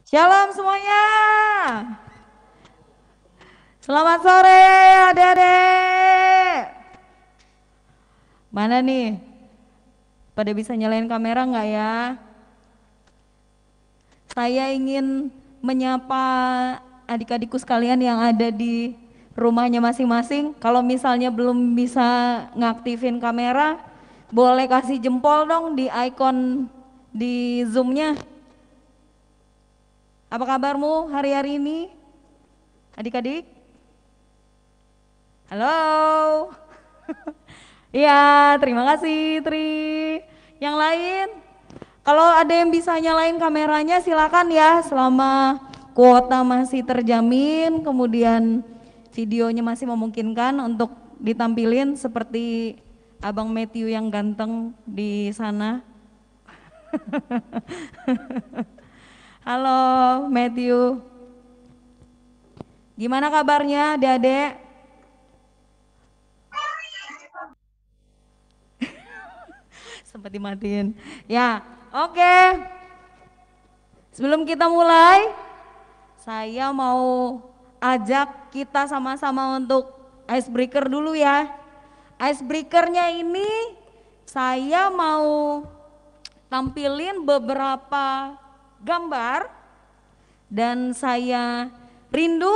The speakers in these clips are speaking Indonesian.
Shalom semuanya. Selamat sore adik-adik. Mana nih? Pada bisa nyalain kamera nggak ya? Saya ingin menyapa adik-adikku sekalian yang ada di rumahnya masing-masing. Kalau misalnya belum bisa ngaktifin kamera, boleh kasih jempol dong di icon di Zoom-nya. Apa kabarmu hari-hari ini, adik-adik? Halo. Iya, terima kasih Tri. Yang lain, kalau ada yang bisa nyalain kameranya silakan ya, selama kuota masih terjamin, kemudian videonya masih memungkinkan untuk ditampilin seperti Abang Matthew yang ganteng di sana. Halo Matthew, gimana kabarnya adik-adik? Sempat dimatiin. Ya, oke. Sebelum kita mulai, saya mau ajak kita sama-sama untuk icebreaker dulu ya. Icebreakernya ini saya mau tampilin beberapa gambar dan saya rindu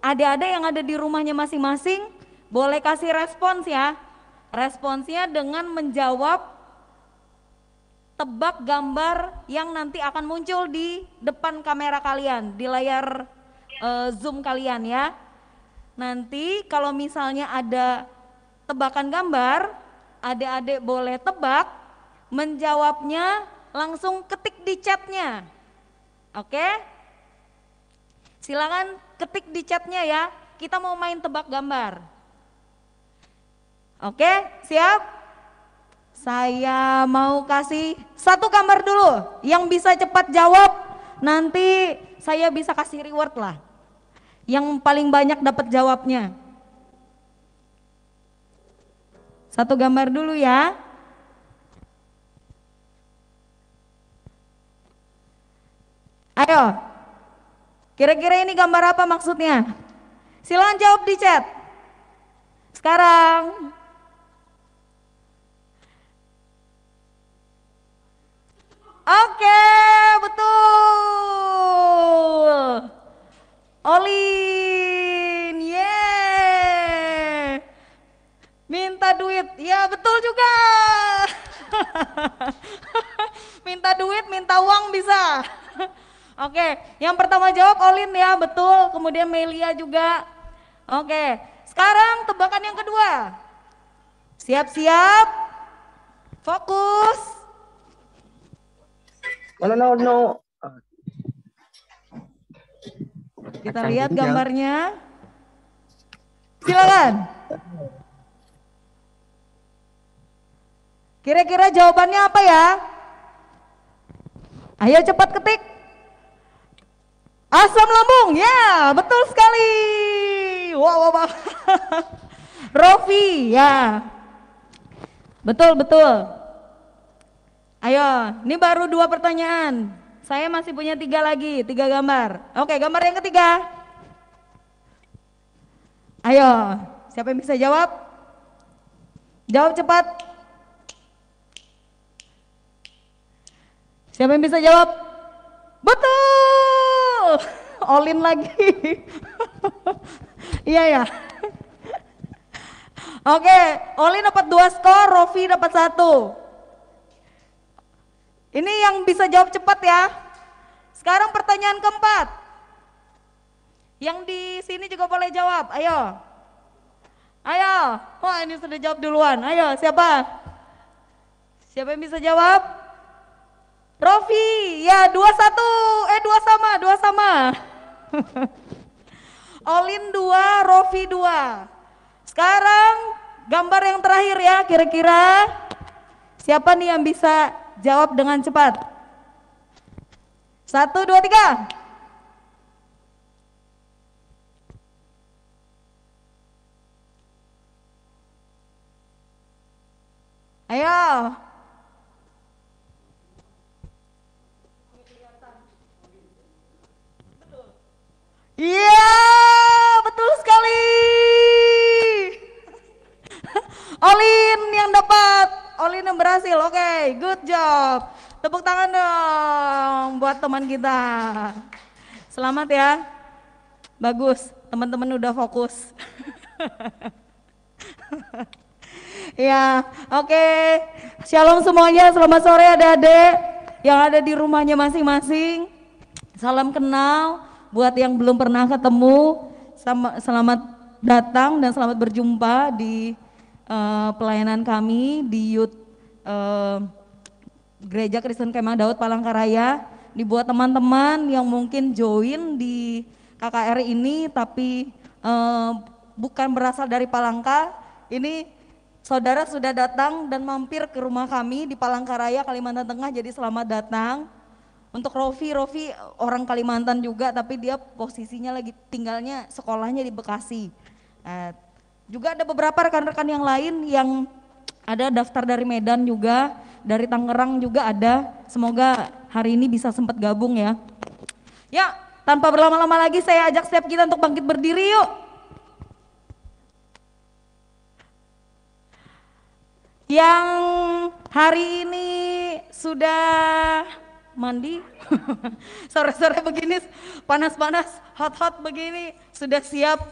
adik-adik yang ada di rumahnya masing-masing boleh kasih respons ya. Responsnya dengan menjawab tebak gambar yang nanti akan muncul di depan kamera kalian, di layar Zoom kalian ya. Nanti kalau misalnya ada tebakan gambar, adik-adik boleh tebak, menjawabnya langsung ketik di chatnya. Oke? Silakan ketik di chatnya ya, kita mau main tebak gambar. Oke, siap? Saya mau kasih satu gambar dulu, yang bisa cepat jawab nanti saya bisa kasih reward lah. Yang paling banyak dapat jawabnya. Satu gambar dulu ya. Ayo, kira-kira ini gambar apa maksudnya? Silakan jawab di chat. Sekarang. Oke, betul. Olin, yeah. Minta duit, ya betul juga. Minta duit, minta uang bisa. Oke, yang pertama jawab Olin ya, betul. Kemudian Melia juga. Oke, sekarang tebakan yang kedua. Siap-siap, fokus. No, no, no. Kita lihat gambarnya. Silakan. Kira-kira jawabannya apa ya? Ayo cepat ketik. Asam lambung, ya betul sekali. Wow, wow, wow. Rofi, ya. Betul, betul. Ayo, ini baru 2 pertanyaan. Saya masih punya 3 lagi, 3 gambar. Oke, gambar yang ketiga. Ayo, siapa yang bisa jawab? Jawab cepat. Siapa yang bisa jawab? Betul. Olin lagi. Iya ya. Oke, Olin dapat 2 skor, Rofi dapat 1. Ini yang bisa jawab cepat ya. Sekarang pertanyaan keempat. Yang di sini juga boleh jawab. Ayo. Ayo. Wah, ini sudah jawab duluan. Ayo, siapa? Siapa yang bisa jawab? Rofi. Ya, 2-1. 2 sama, 2 sama. Olin 2, Rofi 2. Sekarang gambar yang terakhir ya, kira-kira siapa nih yang bisa jawab dengan cepat? 1, 2, 3. Ayo. good job. Tepuk tangan dong buat teman kita. Selamat ya. Bagus, teman-teman udah fokus. Ya, oke. Shalom semuanya, selamat sore adik-adik yang ada di rumahnya masing-masing. Salam kenal buat yang belum pernah ketemu. Selamat datang dan selamat berjumpa di pelayanan kami di Youth Gereja Kristen Kemah Daud Palangkaraya. Dibuat teman-teman yang mungkin join di KKR ini tapi bukan berasal dari Palangka. Ini saudara sudah datang dan mampir ke rumah kami di Palangkaraya, Kalimantan Tengah, jadi selamat datang. Untuk Rofi orang Kalimantan juga tapi dia posisinya lagi tinggalnya sekolahnya di Bekasi. Juga ada beberapa rekan-rekan yang lain yang ada daftar dari Medan juga, dari Tangerang juga ada. Semoga hari ini bisa sempat gabung ya. Ya, tanpa berlama-lama lagi saya ajak setiap kita untuk bangkit berdiri yuk. Yang hari ini sudah mandi, sore-sore begini panas-panas, hot-hot begini, sudah siap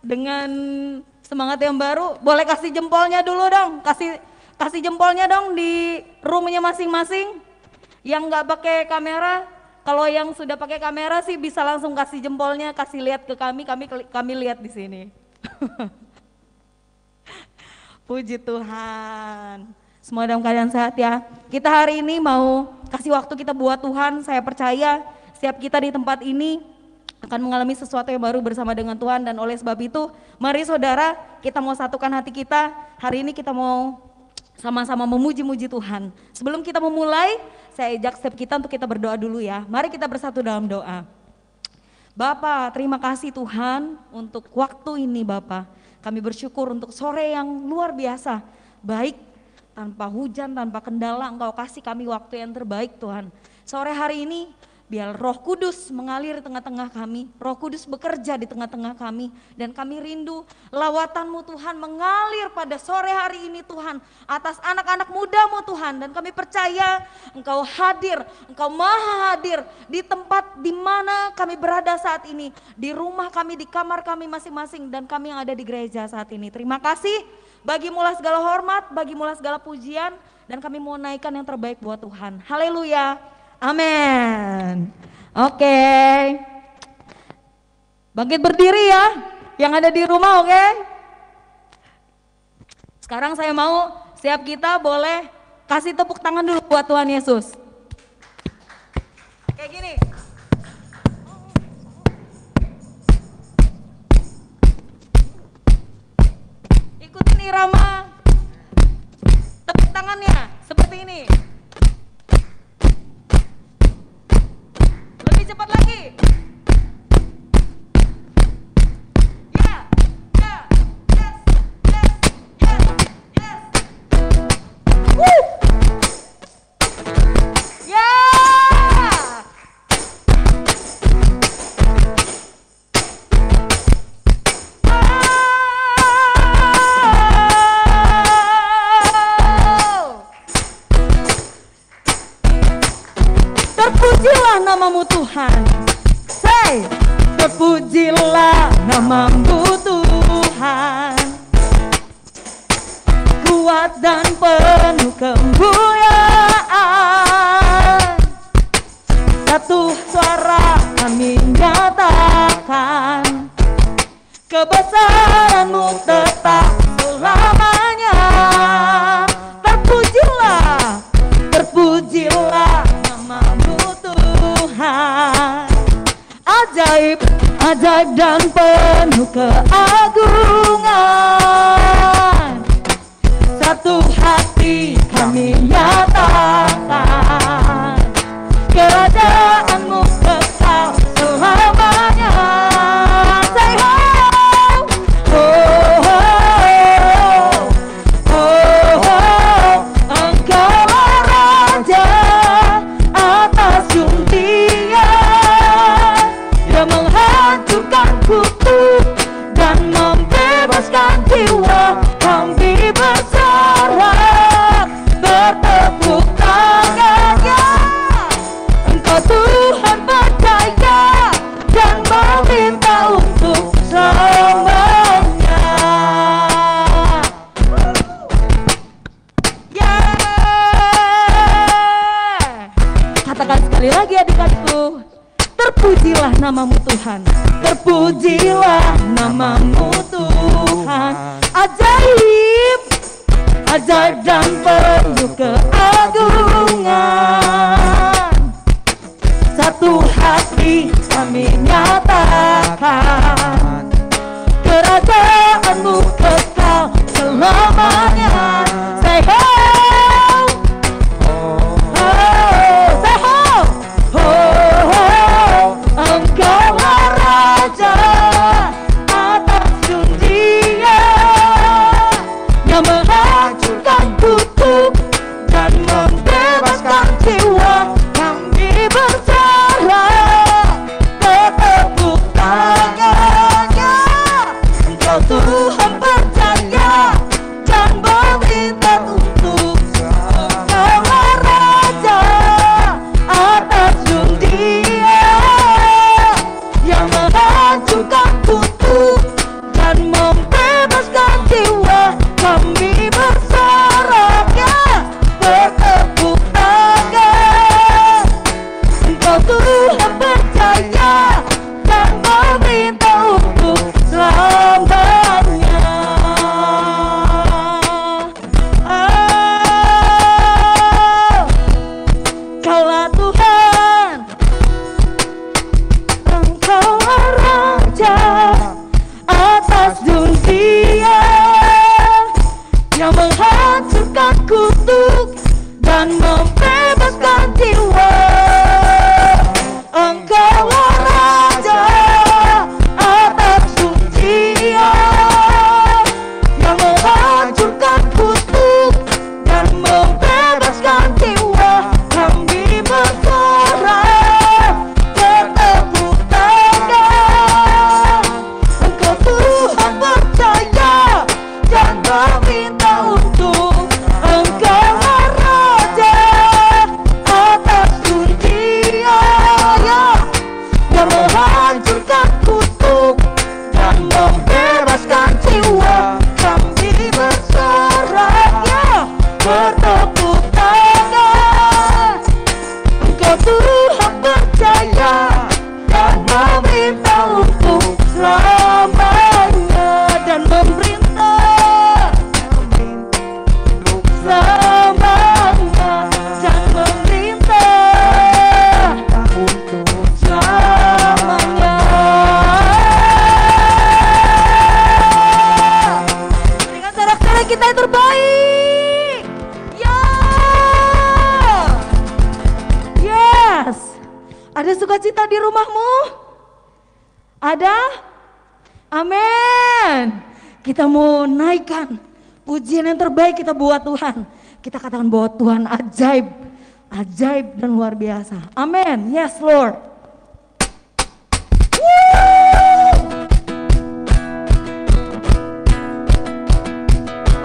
dengan semangat yang baru. Boleh kasih jempolnya dulu dong, kasih jempolnya dong di roomnya masing-masing. Yang nggak pakai kamera, kalau yang sudah pakai kamera sih bisa langsung kasih jempolnya, kasih lihat ke kami lihat di sini. Puji Tuhan. Semua dalam keadaan sehat ya. Kita hari ini mau kasih waktu kita buat Tuhan. Saya percaya setiap kita di tempat ini akan mengalami sesuatu yang baru bersama dengan Tuhan. Dan oleh sebab itu, mari saudara, kita mau satukan hati kita. Hari ini kita mau sama-sama memuji-muji Tuhan. Sebelum kita memulai, saya ajak setiap kita untuk kita berdoa dulu ya. Mari kita bersatu dalam doa. Bapa, terima kasih Tuhan untuk waktu ini Bapa. Kami bersyukur untuk sore yang luar biasa, baik tanpa hujan, tanpa kendala, Engkau kasih kami waktu yang terbaik Tuhan. Sore hari ini biar Roh Kudus mengalir di tengah-tengah kami, Roh Kudus bekerja di tengah-tengah kami, dan kami rindu lawatan-Mu Tuhan mengalir pada sore hari ini Tuhan, atas anak-anak muda-Mu Tuhan, dan kami percaya Engkau hadir, Engkau maha hadir di tempat di mana kami berada saat ini, di rumah kami, di kamar kami masing-masing, dan kami yang ada di gereja saat ini. Terima kasih, bagimulah segala hormat, bagimulah segala pujian, dan kami mau naikkan yang terbaik buat Tuhan. Haleluya. Amin. Oke. Bangkit berdiri ya, yang ada di rumah, oke? Sekarang saya mau siap kita boleh kasih tepuk tangan dulu buat Tuhan Yesus. Kayak gini. Ikutin irama tepuk tangannya seperti ini. Cepat lagi. Ya, ya, yes, yes, yes, yes. Woo. Ya. Terpujilah namamu Tuhan. Say, terpujilah namamu Tuhan. Kuat dan penuh kemuliaan. Satu suara kami nyatakan, kebesaran-Mu tetap selamanya. Terpujilah, terpujilah namamu Tuhan. Ajaib, ajaib dan penuh keagungan. Satu hati kami nyatakan, kerajaan-Mu kekal selamanya. Say ho, oh, oh, oh, oh. Engkaulah Raja atas dunia, yang menghancurkan kutub dan membebaskan jiwa. Tuhan percaya dan meminta untuk selamanya. Katakan sekali lagi adik-adikku, terpujilah namamu Tuhan, terpujilah namamu Tuhan. Ajaib, ajaib dan penuh keagungan, satu hati kami nyatakan, kerajaanmu kekal selamanya. Say ho, say ho, ho, Engkaulah Raja atas dunia yang menghancurkan kutuk dan membebaskan jiwa. Kami berserah, bertepuk tangannya. Engkau Tuhan percaya dan meminta untuk Engkaulah Raja atas dunia yang menghancurkan kutuk dan membebaskan jiwa. Kami berserah, bertepuk tangan. Engkau Tuhan percaya dan meminta untuk selamanya. Kaulah Tuhan, Engkaulah Raja atas dunia yang menghancurkan kutuk dan membebaskan jiwa. Engkaulah Raja atas dunia yang menghancurkan kutuk dan membebaskan jiwa. Kami berserah, bertepuk tangan. Engkau Tuhan percaya dan meminta untuk Engkaulah Raja atas dunia yang menghancurkan kutuk dan membebaskan jiwa. Kami berserah, bertepuk tangan. Engkau Tuhan percaya dan meminta untuk selamanya dan memerintah selamanya dan memerintah selamanya. Dengan sorak-sorai kita yang terbaik. Ya, yes. Ada sukacita di rumahmu? Ada? Amin. Kita mau naikkan pujian yang terbaik kita buat Tuhan. Kita katakan bahwa Tuhan ajaib, ajaib dan luar biasa. Amin. Yes Lord.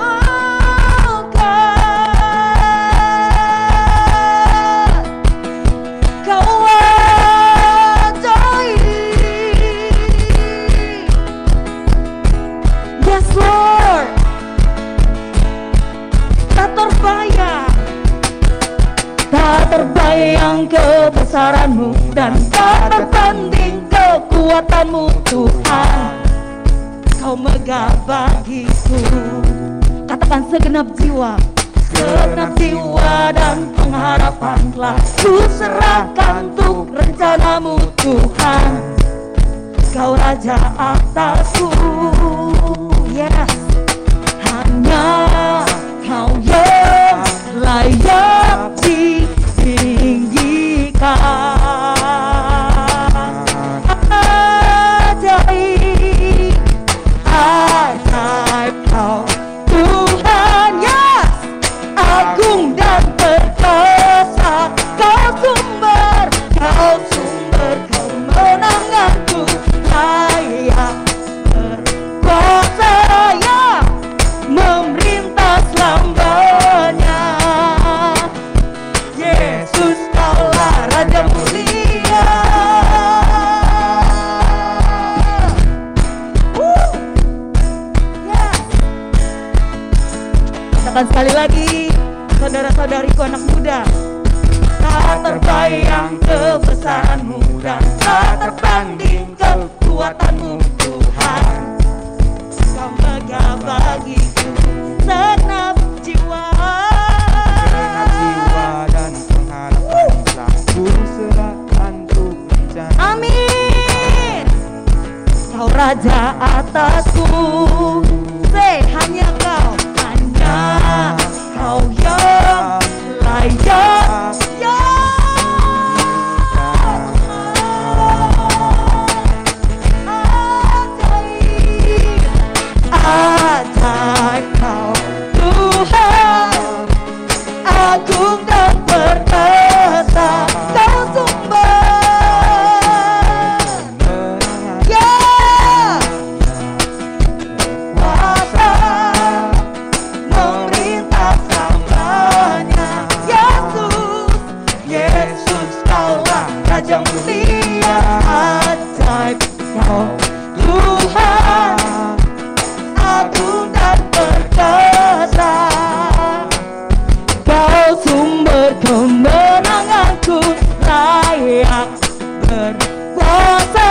Oh God, Kau ajaib. Yes Lord. Tak terbayang kebesaranmu dan tak terbanding kekuatanmu Tuhan. Kau megah bagiku. Katakan segenap jiwa dan pengharapan telah ku serahkan untuk rencanamu Tuhan. Kau Raja atasku. Yes. Hanya Kau yang layak ditinggikan. Ajaib, ajaib Kau Tuhan, yes. Agung dan perkasa, Kau sumber, Kau menanganku. Layak Katakan sekali lagi, saudara-saudariku anak muda. Tak terbayang kebesaranmu dan tak terbanding kekuatanmu Tuhan. Kau megah bagiku segenap jiwa. Dan pengharapan telah ku serahkan untuk rencana. Amin. Kau raja atasku, hanya kau yang layak. Ajaib kau Tuhan, agung dan perkasa, kau sumber kuasa memerintah selamanya. Yesus kaulah Raja mulia. Ajaib kau Tuhan, agung dan perkasa, kau sumber kemenanganku, layak berkuasa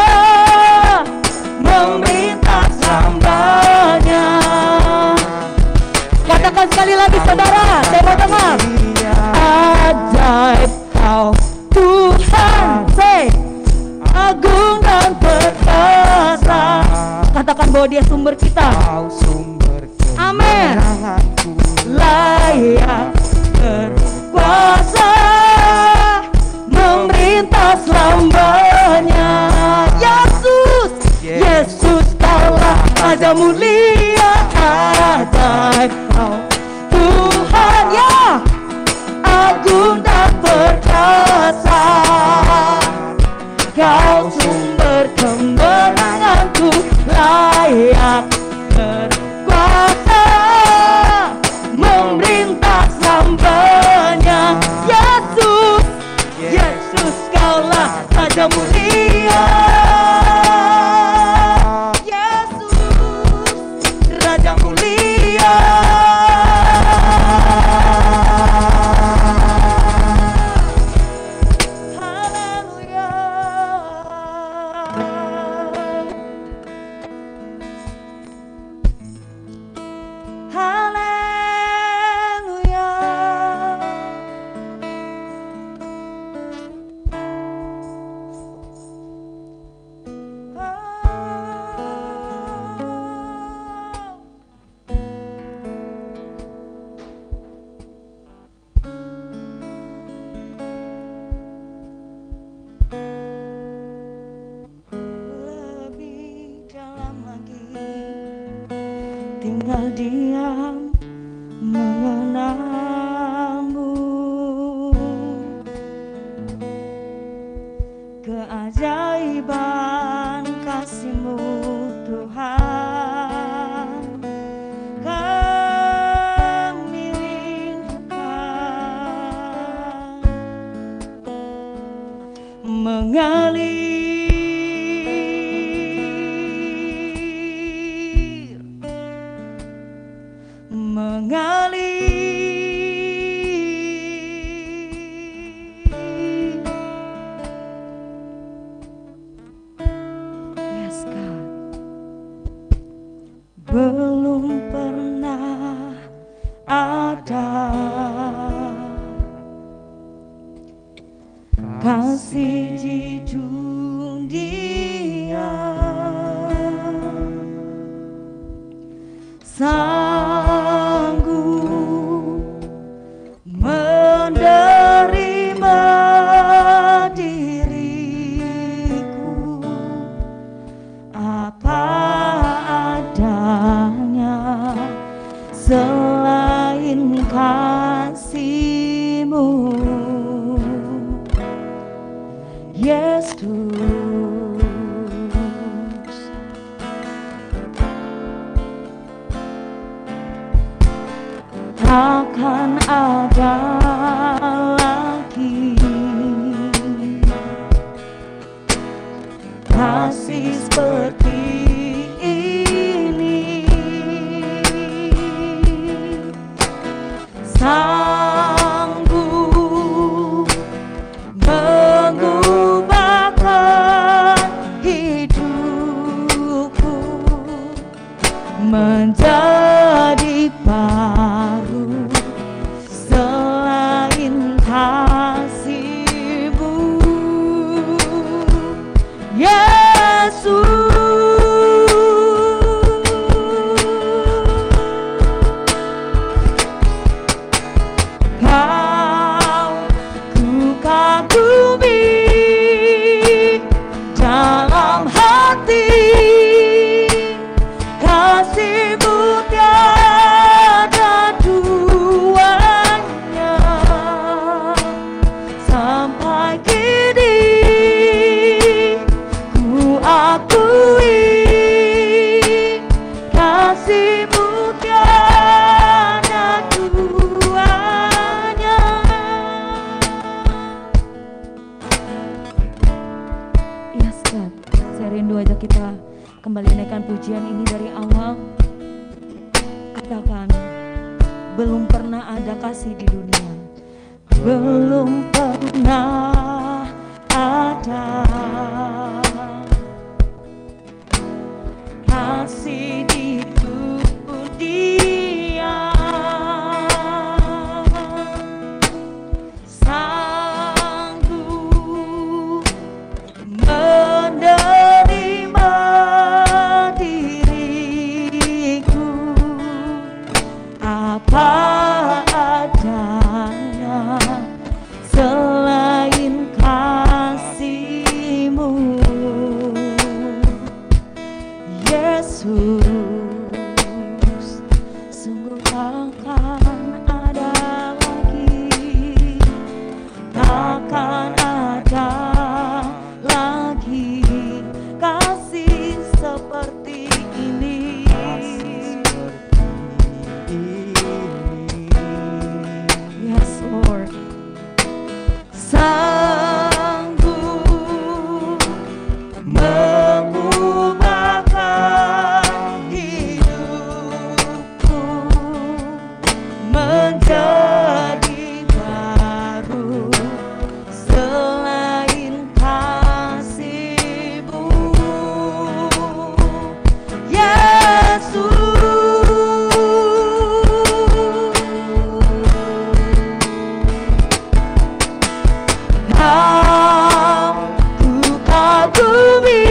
memerintah selamanya. Katakan sekali lagi saudara, tema-tema. Ajaib kau Tuhan, agung dan perkasa. Katakan bahwa dia sumber kita. Amin. Layak berkuasa memerintah selamanya. Yesus kaulah Raja mulia. Ajaib kau Tuhan, agung dan perkasa, kau sumber kemenanganku, layak berkuasa memerintah selamanya. Yesus kaulah Raja mulia. Yesus Raja mulia. Tinggal diam mengenangmu, keajaiban kasih-Mu Tuhan, kami rindukan mengalir Yes God. Belum pernah ada kasih di dunia sanggup menerima diriku apa adanya selain kasih-Mu, Yesus. Takkan ada lagi kasih seperti ini. Belum pernah ada kasih di dunia, belum pernah ada kasih di dunia sanggup menerima diriku apa adanya selain kasih-Mu, Yesus. Sungguh takkan ada lagi, takkan ada lagi kasih seperti ini. Yes, Lord. Sanggup mengubahkan hidupku menjadi baru selain kasih-Mu, Yesus. Ku kagumi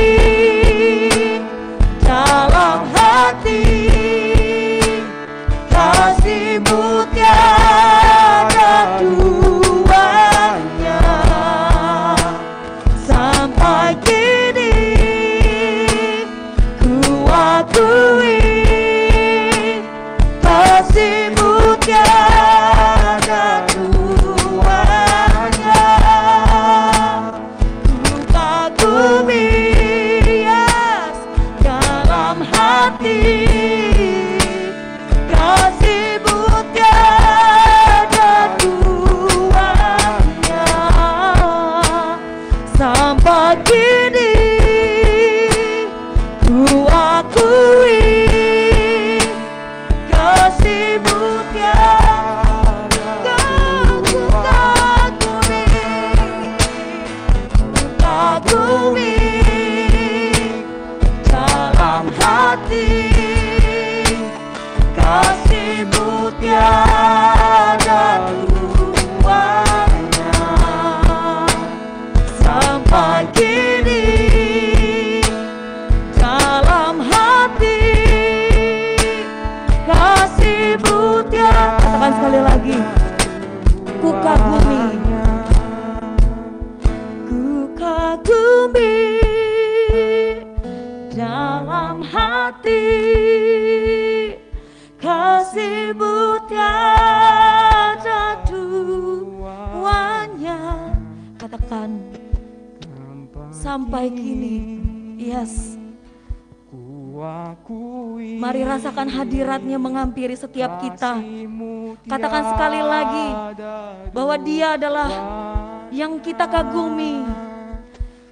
dalam hati kasih-Mu tiada duanya. Sampai kini ku akui kasih-Mu tiada duanya. Ku kagumi, yes, dalam hati kasih-Mu tiada duanya. Sampai kini ku akui kasih-Mu tiada. Ku kagumi dalam hati kasih-Mu tiada duanya. Sampai kini dalam hati kasih-Mu tiada. Katakan sekali lagi, ku kagumi, ku kagumi dalam hati kasih-Mu tiada duanya. Katakan, sampai kini, yes. Mari rasakan hadirat-Nya menghampiri setiap kita. Katakan sekali lagi bahwa Dia adalah yang kita kagumi.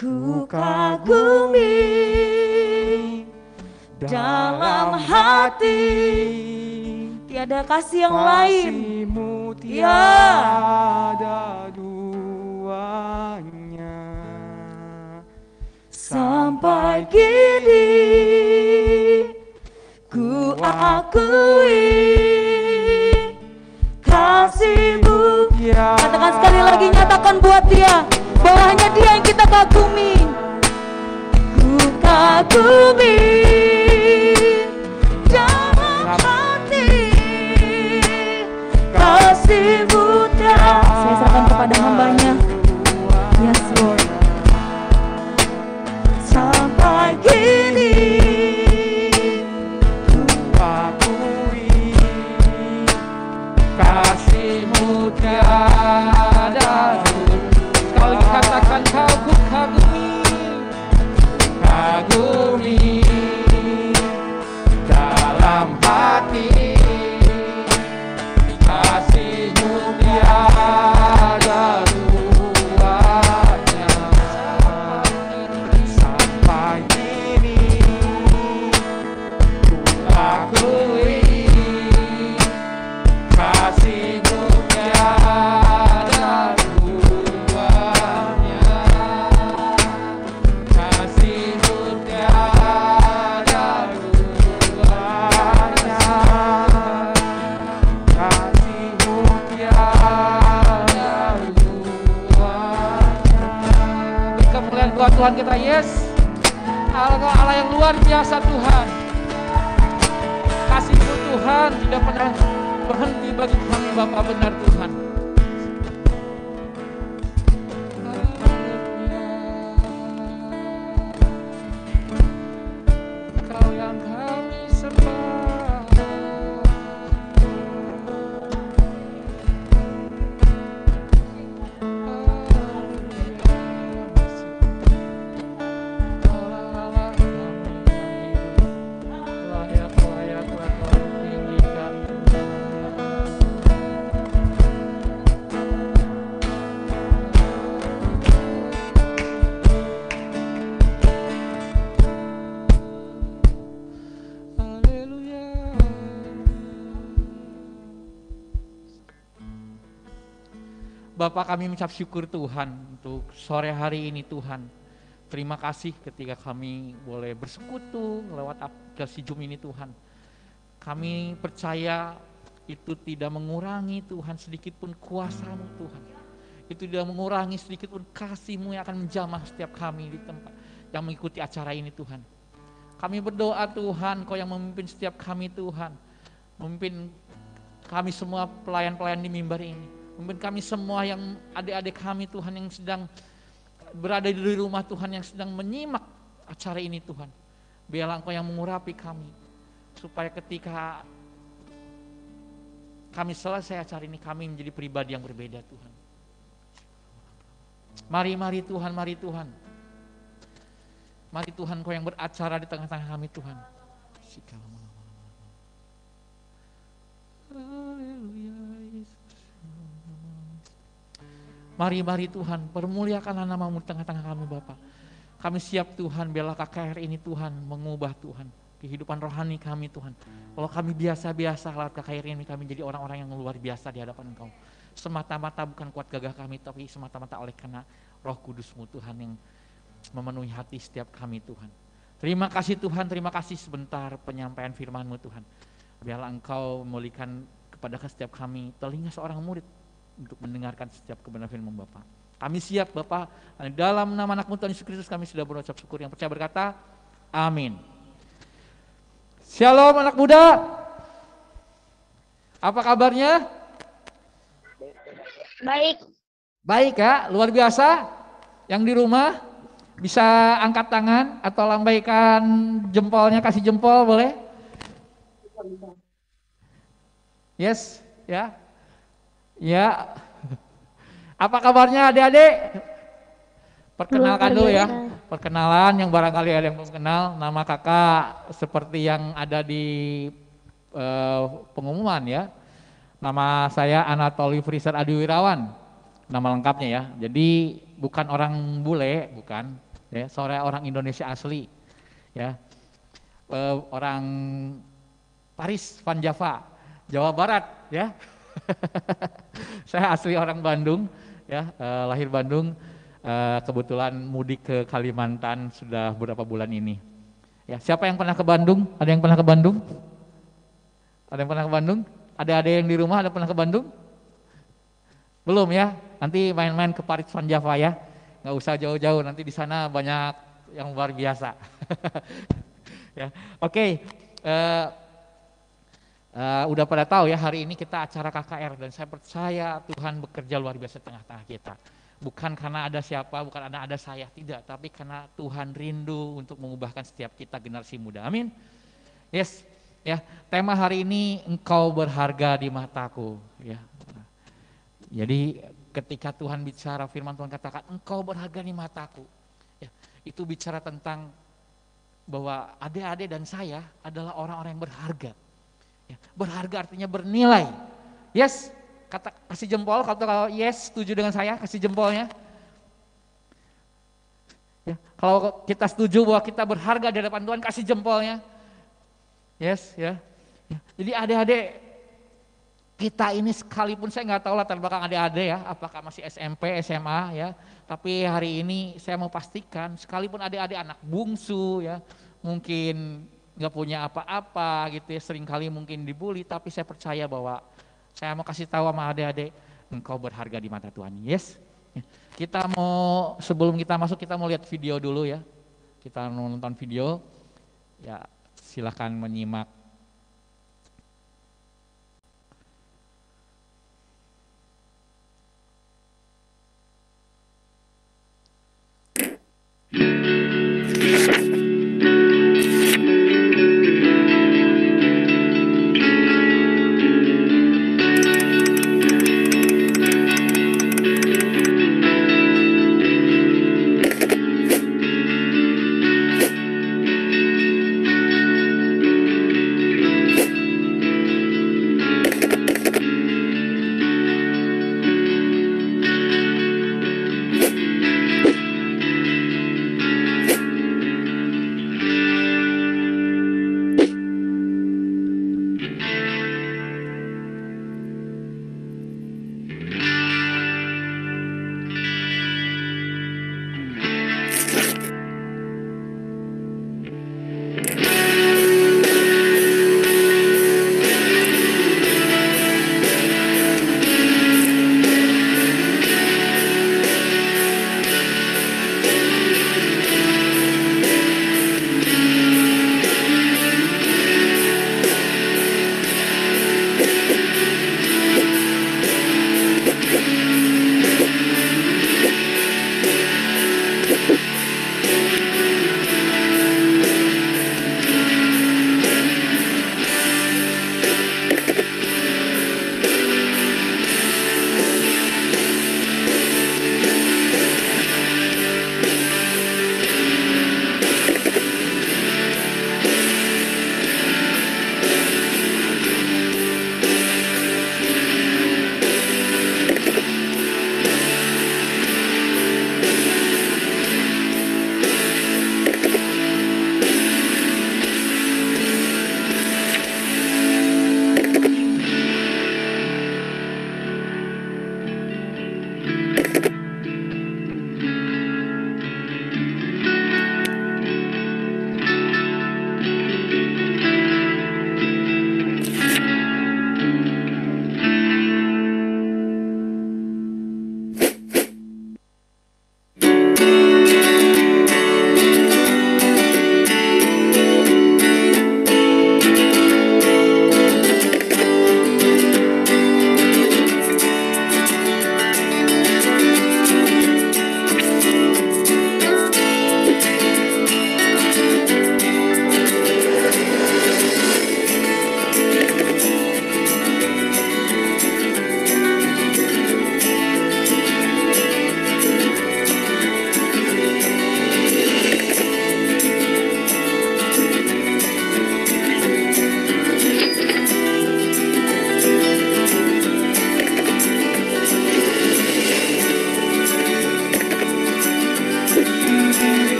Ku kagumi dalam hati, tiada kasih yang lain. Ya, sampai kini ku akui kasih-Mu. Katakan sekali lagi, nyatakan buat Dia bahwa hanya Dia yang kita kagumi. kagumi dalam hati kasih-Mu tiada. Saya serahkan kepada hamba-Nya. Yes Lord. Sampai kini ku akui kasih-Mu tiada. Sekali lagi katakan kagumi dalam hati kasih-Mu tiada duanya. Sampai kini ku akui kasih-Mu tiada duanya. Kasih-Mu tiada duanya. Kasih-Mu tiada duanya. beri kemuliaan buat Tuhan kita. Yes, Allah yang luar biasa Tuhan. Kasih-Mu Tuhan tidak pernah berhenti bagi kami Bapa, benar Tuhan. Kau yang kami sembah. Allah kami yang hidup, layak Kau tinggikan Haleluya. Bapak, kami mengucap syukur Tuhan untuk sore hari ini Tuhan. Terima kasih ketika kami boleh bersekutu lewat aplikasi Zoom ini Tuhan. Kami percaya itu tidak mengurangi Tuhan sedikit pun kuasa-Mu Tuhan. Itu tidak mengurangi sedikit pun kasih-Mu yang akan menjamah setiap kami di tempat yang mengikuti acara ini Tuhan. Kami berdoa Tuhan, Kau yang memimpin setiap kami Tuhan. Memimpin kami semua pelayan-pelayan di mimbar ini. Memimpin kami semua yang adik-adik kami Tuhan yang sedang berada di rumah Tuhan, yang sedang menyimak acara ini Tuhan. Biarlah Engkau yang mengurapi kami, supaya ketika kami selesai acara ini, kami menjadi pribadi yang berbeda Tuhan. Mari Tuhan, mari Tuhan. Mari Tuhan, Kau yang beracara di tengah-tengah kami Tuhan. Haleluya. Mari Tuhan, permuliakanlah nama-Mu di tengah-tengah kami Bapa. Kami siap Tuhan, biarlah KKR ini Tuhan mengubah Tuhan kehidupan rohani kami Tuhan. Kalau kami biasa-biasa lewat KKR ini, kami jadi orang-orang yang luar biasa di hadapan Engkau. Semata-mata bukan kuat gagah kami, tapi semata-mata oleh karena Roh Kudus-Mu Tuhan yang memenuhi hati setiap kami Tuhan. Terima kasih Tuhan, terima kasih sebentar penyampaian firman-Mu Tuhan. Biarlah Engkau memulihkan kepada setiap kami telinga seorang murid untuk mendengarkan setiap kebenaran firman Bapa. Kami siap Bapa, dalam nama anak-Mu Tuhan Yesus Kristus kami sudah berucap syukur, yang percaya berkata, amin. Shalom anak muda. Apa kabarnya? Baik. Baik ya, luar biasa. Yang di rumah bisa angkat tangan atau lambaikan jempolnya, kasih jempol boleh? Yes, ya. Ya. Apa kabarnya adik-adik? Perkenalkan dulu ya. Perkenalan yang barangkali ada yang belum kenal, nama kakak seperti yang ada di pengumuman ya. Nama saya Anatoli Friser Adiwirawan, nama lengkapnya ya. Jadi bukan orang bule, bukan. Ya, saya orang Indonesia asli, ya. Orang Paris, Van Java, Jawa Barat, ya. Saya asli orang Bandung, ya, lahir Bandung. Kebetulan mudik ke Kalimantan sudah beberapa bulan ini. Ya, siapa yang pernah ke Bandung? Ada yang pernah ke Bandung? Ada yang pernah ke Bandung? Ada yang di rumah ada pernah ke Bandung? Belum ya? Nanti main-main ke Paris Van Java ya. Nggak usah jauh-jauh, nanti di sana banyak yang luar biasa. Ya, oke. Udah pada tahu ya, hari ini kita acara KKR dan saya percaya Tuhan bekerja luar biasa tengah-tengah kita. Bukan karena ada siapa, bukan karena ada saya, tidak, tapi karena Tuhan rindu untuk mengubahkan setiap kita generasi muda. Amin. Yes, ya. Tema hari ini engkau berharga di mataku, ya. Jadi ketika Tuhan bicara, firman Tuhan katakan engkau berharga di mataku. Ya, itu bicara tentang bahwa adik-adik dan saya adalah orang-orang yang berharga. Ya, berharga artinya bernilai. Yes, kasih jempol kalau yes setuju dengan saya, kasih jempolnya. Ya, kalau kita setuju bahwa kita berharga di hadapan Tuhan, kasih jempolnya. Yes, ya. Ya. Jadi adik-adik kita ini sekalipun saya nggak tahu latar belakang adik-adik ya, apakah masih SMP, SMA ya. Tapi hari ini saya mau pastikan, sekalipun adik-adik anak bungsu ya, mungkin nggak punya apa-apa gitu ya, seringkali mungkin dibully, tapi saya percaya bahwa saya mau kasih tahu sama adik-adik, engkau berharga di mata Tuhan. Yes. Kita mau, sebelum kita masuk kita mau lihat video dulu ya. Kita mau nonton video. Ya, silahkan menyimak.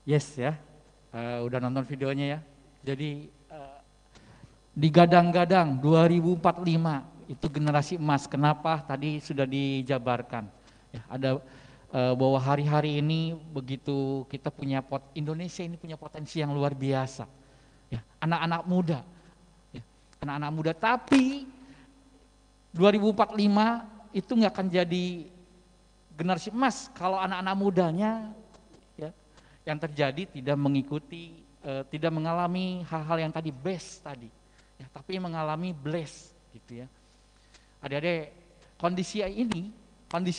Yes ya, udah nonton videonya ya. Jadi digadang-gadang 2045 itu generasi emas. Kenapa? Tadi sudah dijabarkan. Ya, ada bahwa hari-hari ini begitu kita punya Indonesia ini punya potensi yang luar biasa. Ya, anak-anak muda, ya, anak-anak muda. Tapi 2045 itu nggak akan jadi generasi emas kalau anak-anak mudanya ya, yang terjadi tidak mengikuti, tidak mengalami hal-hal yang tadi best tadi, ya, tapi mengalami bless gitu ya. Adik-adik, kondisi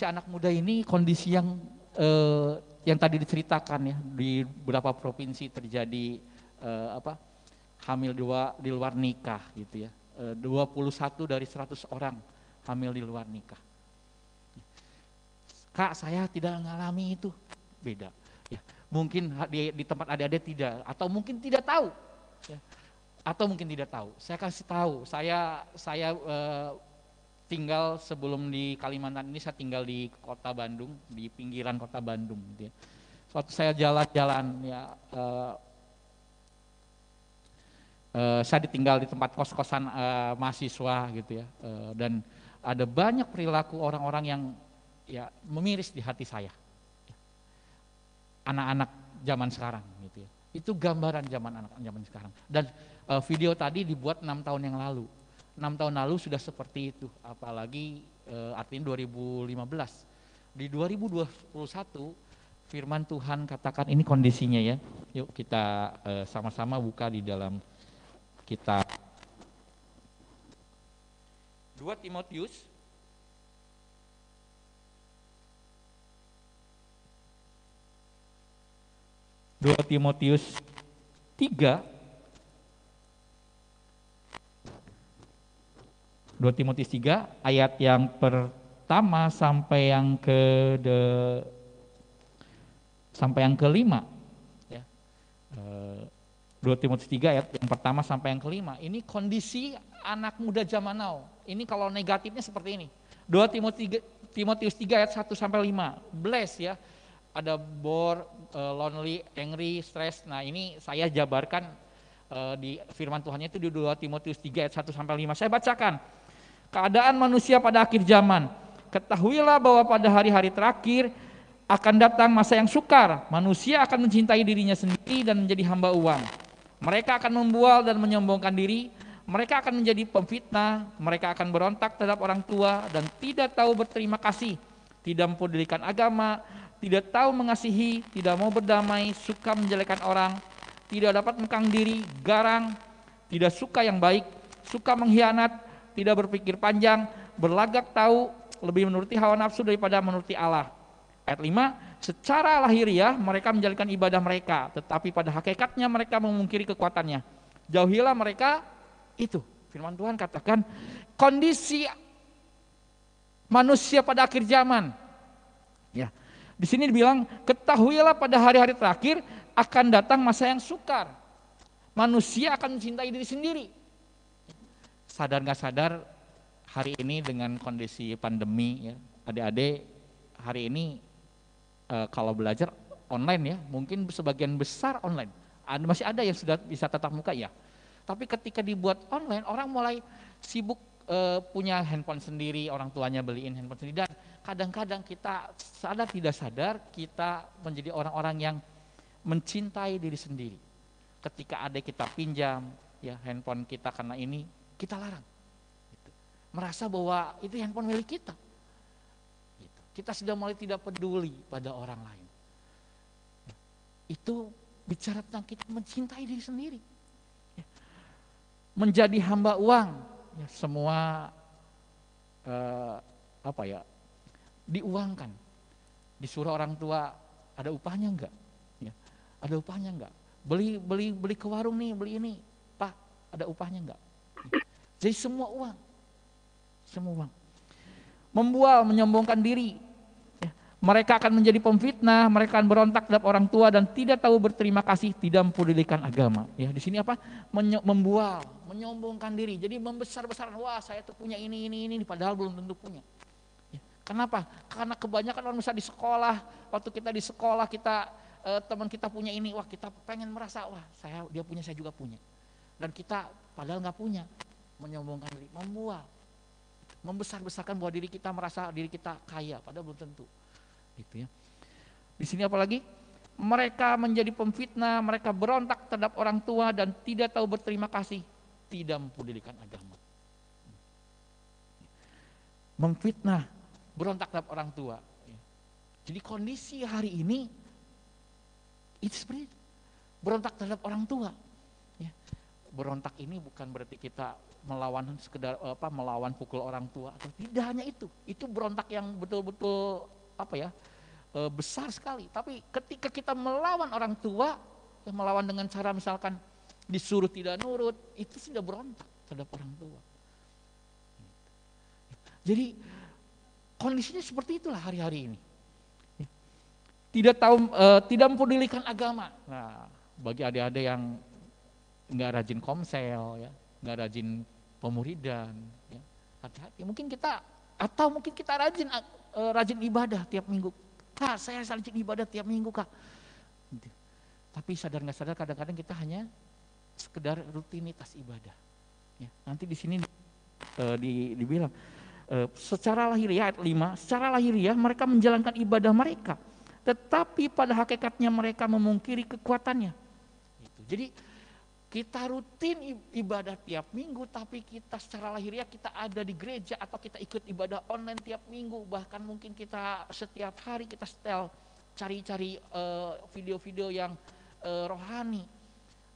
anak muda ini kondisi yang tadi diceritakan ya, di beberapa provinsi terjadi hamil di luar nikah gitu ya. 21 dari 100 orang hamil di luar nikah. Kak, saya tidak mengalami itu. Beda. Ya, mungkin di tempat adik-adik tidak, atau mungkin tidak tahu. Ya, atau mungkin tidak tahu. Saya kasih tahu. Saya tinggal sebelum di Kalimantan ini, saya tinggal di kota Bandung, di pinggiran kota Bandung. Gitu ya. Suatu saya jalan-jalan, ya, saya ditinggal di tempat kos-kosan mahasiswa gitu ya, dan ada banyak perilaku orang-orang yang ya memiris di hati saya. Anak-anak zaman sekarang gitu ya. Itu gambaran anak zaman sekarang. Dan video tadi dibuat 6 tahun yang lalu. 6 tahun lalu sudah seperti itu, apalagi artinya 2015. Di 2021 firman Tuhan katakan ini kondisinya ya. Yuk kita sama-sama buka di dalam kitab 2 Timotius 2 Timotius 3 ayat yang pertama sampai yang kelima ya. 2 Timotius 3 ayat yang pertama sampai yang kelima. Ini kondisi anak muda zaman now. Ini kalau negatifnya seperti ini. 2 Timotius 3 ayat 1 sampai 5. Bless ya. Ada bore, lonely, angry, stress. Nah, ini saya jabarkan di firman Tuhannya itu di 2 Timotius 3 ayat 1 sampai 5. Saya bacakan. Keadaan manusia pada akhir zaman. Ketahuilah bahwa pada hari-hari terakhir akan datang masa yang sukar. Manusia akan mencintai dirinya sendiri dan menjadi hamba uang. Mereka akan membual dan menyombongkan diri. Mereka akan menjadi pemfitnah. Mereka akan berontak terhadap orang tua dan tidak tahu berterima kasih. Tidak mempedulikan agama, tidak tahu mengasihi, tidak mau berdamai, suka menjelekkan orang, tidak dapat mengekang diri, garang, tidak suka yang baik, suka mengkhianat, tidak berpikir panjang, berlagak tahu, lebih menuruti hawa nafsu daripada menuruti Allah. Ayat 5, secara lahiriah mereka menjalankan ibadah mereka, tetapi pada hakikatnya mereka memungkiri kekuatannya. Jauhilah mereka itu. Firman Tuhan katakan kondisi manusia pada akhir zaman. Ya. Di sini dibilang ketahuilah pada hari-hari terakhir akan datang masa yang sukar. Manusia akan mencintai diri sendiri. Sadar nggak sadar hari ini dengan kondisi pandemi ya, adik-adik hari ini kalau belajar online ya, mungkin sebagian besar online. Masih ada yang sudah bisa tatap muka ya. Tapi ketika dibuat online, orang mulai sibuk punya handphone sendiri, orang tuanya beliin handphone sendiri, dan kadang-kadang kita sadar tidak sadar kita menjadi orang-orang yang mencintai diri sendiri. Ketika ada kita pinjam ya handphone kita karena ini, kita larang. Gitu. Merasa bahwa itu handphone milik kita. Gitu. Kita sudah mulai tidak peduli pada orang lain. Itu bicara tentang kita mencintai diri sendiri. Ya. Menjadi hamba uang. Ya, semua diuangkan, disuruh orang tua, ada upahnya enggak? Ya, ada upahnya enggak? Beli ke warung nih, beli ini, Pak, ada upahnya enggak? Ya. Jadi semua uang, membual, menyombongkan diri. Ya. Mereka akan menjadi pemfitnah, mereka akan berontak terhadap orang tua dan tidak tahu berterima kasih, tidak mempedulikan agama. Ya, di sini apa? Membual, menyombongkan diri. Jadi membesar-besaran, wah saya tuh punya ini, padahal belum tentu punya. Ya. Kenapa? Karena kebanyakan orang bisa di sekolah, waktu kita di sekolah kita teman kita punya ini, wah kita pengen merasa, wah dia punya, saya juga punya. Dan kita padahal nggak punya, menyombongkan diri, membual, membesar-besarkan bahwa diri kita merasa diri kita kaya, padahal belum tentu. Gitu ya. Di sini apalagi? Mereka menjadi pemfitnah, mereka berontak terhadap orang tua dan tidak tahu berterima kasih, tidak mempedulikan agama. Memfitnah, berontak terhadap orang tua. Jadi kondisi hari ini itu seperti itu. Berontak terhadap orang tua. Berontak ini bukan berarti kita melawan sekedar melawan pukul orang tua, atau tidak hanya itu. Itu berontak yang betul-betul besar sekali. Tapi ketika kita melawan orang tua, melawan dengan cara misalkan disuruh tidak nurut, itu sudah berontak terhadap orang tua. Jadi kondisinya seperti itulah hari-hari ini. Tidak mempedulikan agama. Nah, bagi adik-adik yang nggak rajin komsel, ya, nggak rajin pemuridan, ya, hati-hati. Mungkin kita rajin ibadah tiap minggu. Kak, saya rajin ibadah tiap minggu, Kak. Tapi sadar nggak sadar kadang-kadang kita hanya sekedar rutinitas ibadah. Ya, nanti di sini dibilang secara lahiriah ayat 5, secara lahiriah mereka menjalankan ibadah mereka, tetapi pada hakikatnya mereka memungkiri kekuatannya. Jadi kita rutin ibadah tiap minggu, tapi kita secara lahiriah kita ada di gereja atau kita ikut ibadah online tiap minggu, bahkan mungkin kita setiap hari kita setel cari-cari video-video yang rohani,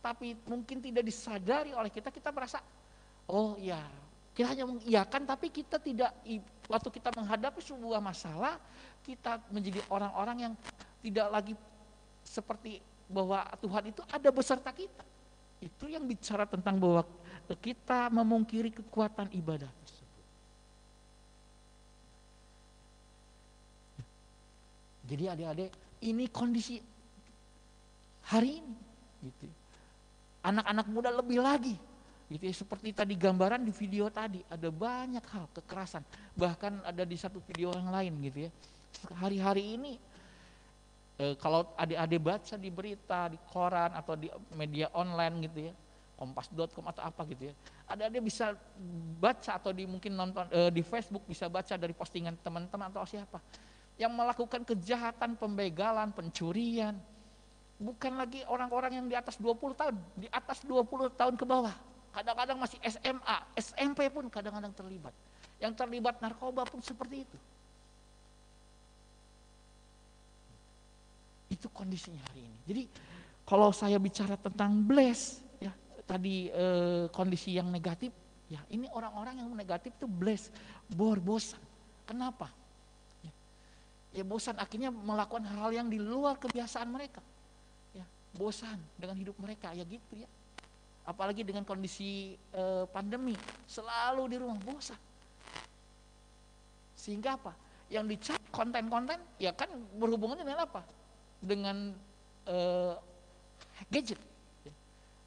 tapi mungkin tidak disadari oleh kita merasa oh ya, kita hanya mengiyakan, tapi kita tidak, waktu kita menghadapi sebuah masalah, kita menjadi orang-orang yang tidak lagi seperti bahwa Tuhan itu ada beserta kita. Itu yang bicara tentang bahwa kita memungkiri kekuatan ibadah tersebut. Jadi adik-adik, ini kondisi hari ini. Gitu. Anak-anak muda lebih lagi. Gitu ya, seperti tadi gambaran di video tadi, ada banyak hal kekerasan. Bahkan ada di satu video yang lain gitu ya. Hari-hari ini kalau adik-adik baca di berita, di koran atau di media online gitu ya, kompas.com atau apa gitu ya, adik-adik bisa baca atau mungkin nonton di Facebook bisa baca dari postingan teman-teman atau siapa yang melakukan kejahatan, pembegalan, pencurian. Bukan lagi orang-orang yang di atas 20 tahun, di atas 20 tahun ke bawah. Kadang-kadang masih SMA, SMP pun kadang-kadang terlibat. Yang terlibat narkoba pun seperti itu. Itu kondisinya hari ini. Jadi kalau saya bicara tentang bless, ya tadi kondisi yang negatif, ya ini orang-orang yang negatif itu bless, bosan. Kenapa? Ya bosan, akhirnya melakukan hal yang di luar kebiasaan mereka. Ya, bosan dengan hidup mereka, ya gitu ya. Apalagi dengan kondisi pandemi, selalu di rumah bosan. Sehingga apa? Yang dicari konten-konten, ya kan berhubungan dengan apa? Dengan gadget, ya.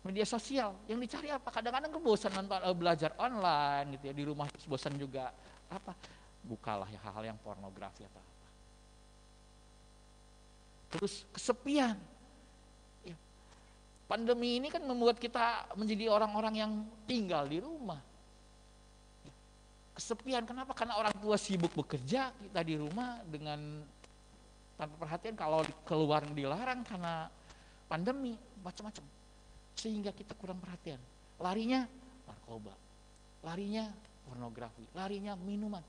Media sosial. Yang dicari apa? Kadang-kadang bosan nonton belajar online gitu ya, di rumah terus bosan juga apa? Bukalah ya hal-hal yang pornografi atau apa. Terus kesepian. Ya. Pandemi ini kan membuat kita menjadi orang-orang yang tinggal di rumah. Ya. Kesepian, kenapa? Karena orang tua sibuk bekerja, kita di rumah dengan tanpa perhatian, kalau keluar dilarang karena pandemi, macam-macam. Sehingga kita kurang perhatian. Larinya narkoba, larinya pornografi, larinya minuman.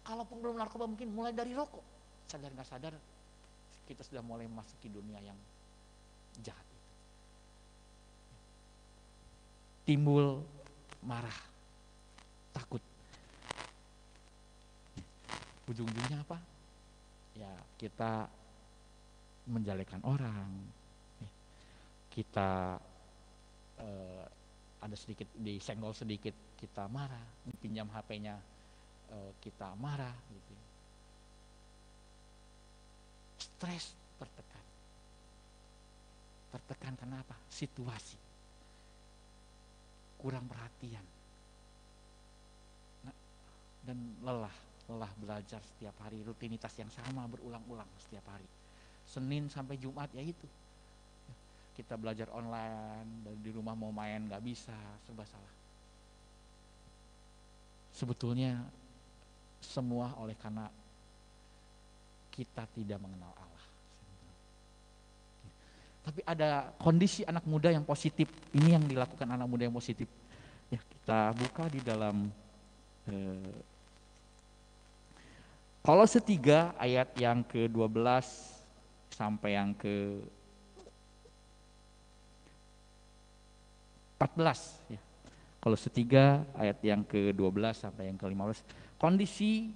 Kalau belum narkoba mungkin mulai dari rokok. Sadar nggak sadar, kita sudah mulai memasuki dunia yang jahat. Timbul marah, takut. Ujung-ujungnya apa? Ya kita menjelekan orang, kita ada sedikit disenggol sedikit kita marah, pinjam HP-nya kita marah gitu. Stres, tertekan kenapa? Situasi, kurang perhatian, dan lelah belajar setiap hari, rutinitas yang sama berulang-ulang setiap hari. Senin sampai Jumat ya itu. Kita belajar online, dari di rumah mau main nggak bisa, serba salah. Sebetulnya semua oleh karena kita tidak mengenal Allah. Tapi ada kondisi anak muda yang positif. Ini yang dilakukan anak muda yang positif. Ya, kita buka di dalam Kolose 3 ayat yang ke-12 sampai yang ke-14 ya. Kolose 3 ayat yang ke-12 sampai yang ke-15. Kondisi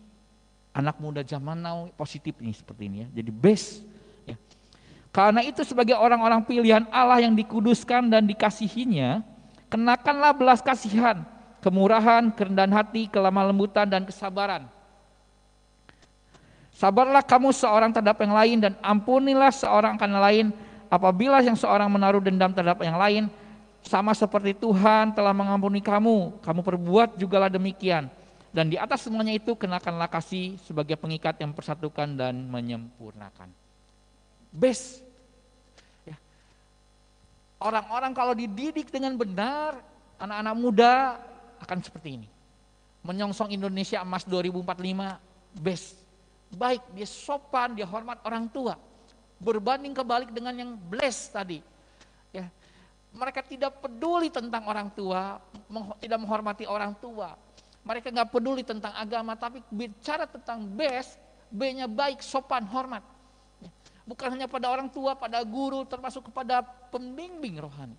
anak muda zaman now positif ini seperti ini ya. Jadi best ya. Karena itu sebagai orang-orang pilihan Allah yang dikuduskan dan dikasihinya, kenakanlah belas kasihan, kemurahan, kerendahan hati, kelemah lembutan dan kesabaran. Sabarlah kamu seorang terhadap yang lain dan ampunilah seorang akan yang lain apabila yang seorang menaruh dendam terhadap yang lain, sama seperti Tuhan telah mengampuni kamu, kamu perbuat jugalah demikian. Dan di atas semuanya itu kenakanlah kasih sebagai pengikat yang mempersatukan dan menyempurnakan. Best. Ya. Orang-orang kalau dididik dengan benar, anak-anak muda akan seperti ini. Menyongsong Indonesia Emas 2045, best. Baik, dia sopan, dia hormat orang tua. Berbanding kebalik dengan yang blessed tadi. Ya. Mereka tidak peduli tentang orang tua, tidak menghormati orang tua. Mereka nggak peduli tentang agama, tapi bicara tentang best, B-nya baik, sopan, hormat. Ya. Bukan hanya pada orang tua, pada guru, termasuk kepada pembimbing rohani.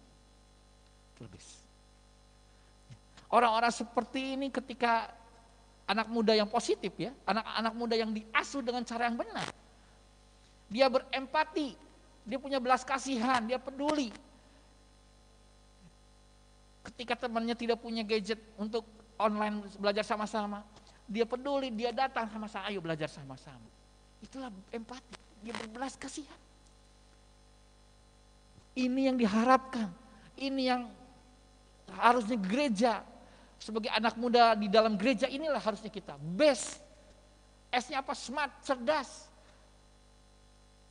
Lebih. Orang-orang seperti ini ketika anak muda yang positif ya, anak-anak muda yang diasuh dengan cara yang benar. Dia berempati, dia punya belas kasihan, dia peduli. Ketika temannya tidak punya gadget untuk online belajar sama-sama, dia peduli, dia datang sama-sama, ayo belajar sama-sama. Itulah empati, dia berbelas kasihan. Ini yang diharapkan, ini yang harusnya gereja sebagai anak muda di dalam gereja inilah harusnya kita best. S-nya apa? Smart, cerdas.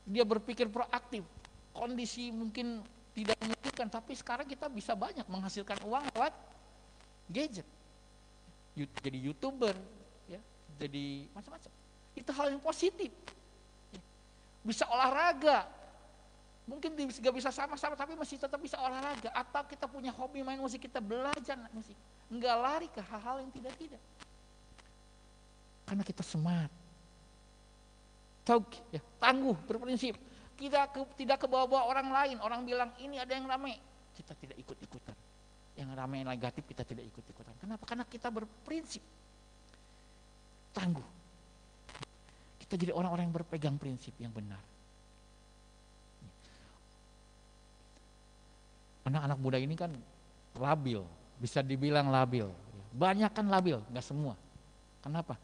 Dia berpikir proaktif. Kondisi mungkin tidak memungkinkan, tapi sekarang kita bisa banyak menghasilkan uang lewat gadget. Jadi YouTuber, ya, jadi macam-macam. Itu hal yang positif. Bisa olahraga. Mungkin gak bisa sama-sama, tapi masih tetap bisa olahraga. Atau kita punya hobi main musik, kita belajar musik. Enggak lari ke hal-hal yang tidak-tidak. Karena kita smart. Ya, tangguh, berprinsip. Kita tidak ke bawah-bawah orang lain. Orang bilang ini ada yang ramai, kita tidak ikut-ikutan. Yang ramai negatif kita tidak ikut-ikutan. Kenapa? Karena kita berprinsip. Tangguh. Kita jadi orang-orang yang berpegang prinsip yang benar. Anak-anak muda ini kan labil, bisa dibilang labil. Banyak kan labil, nggak semua. Kenapa?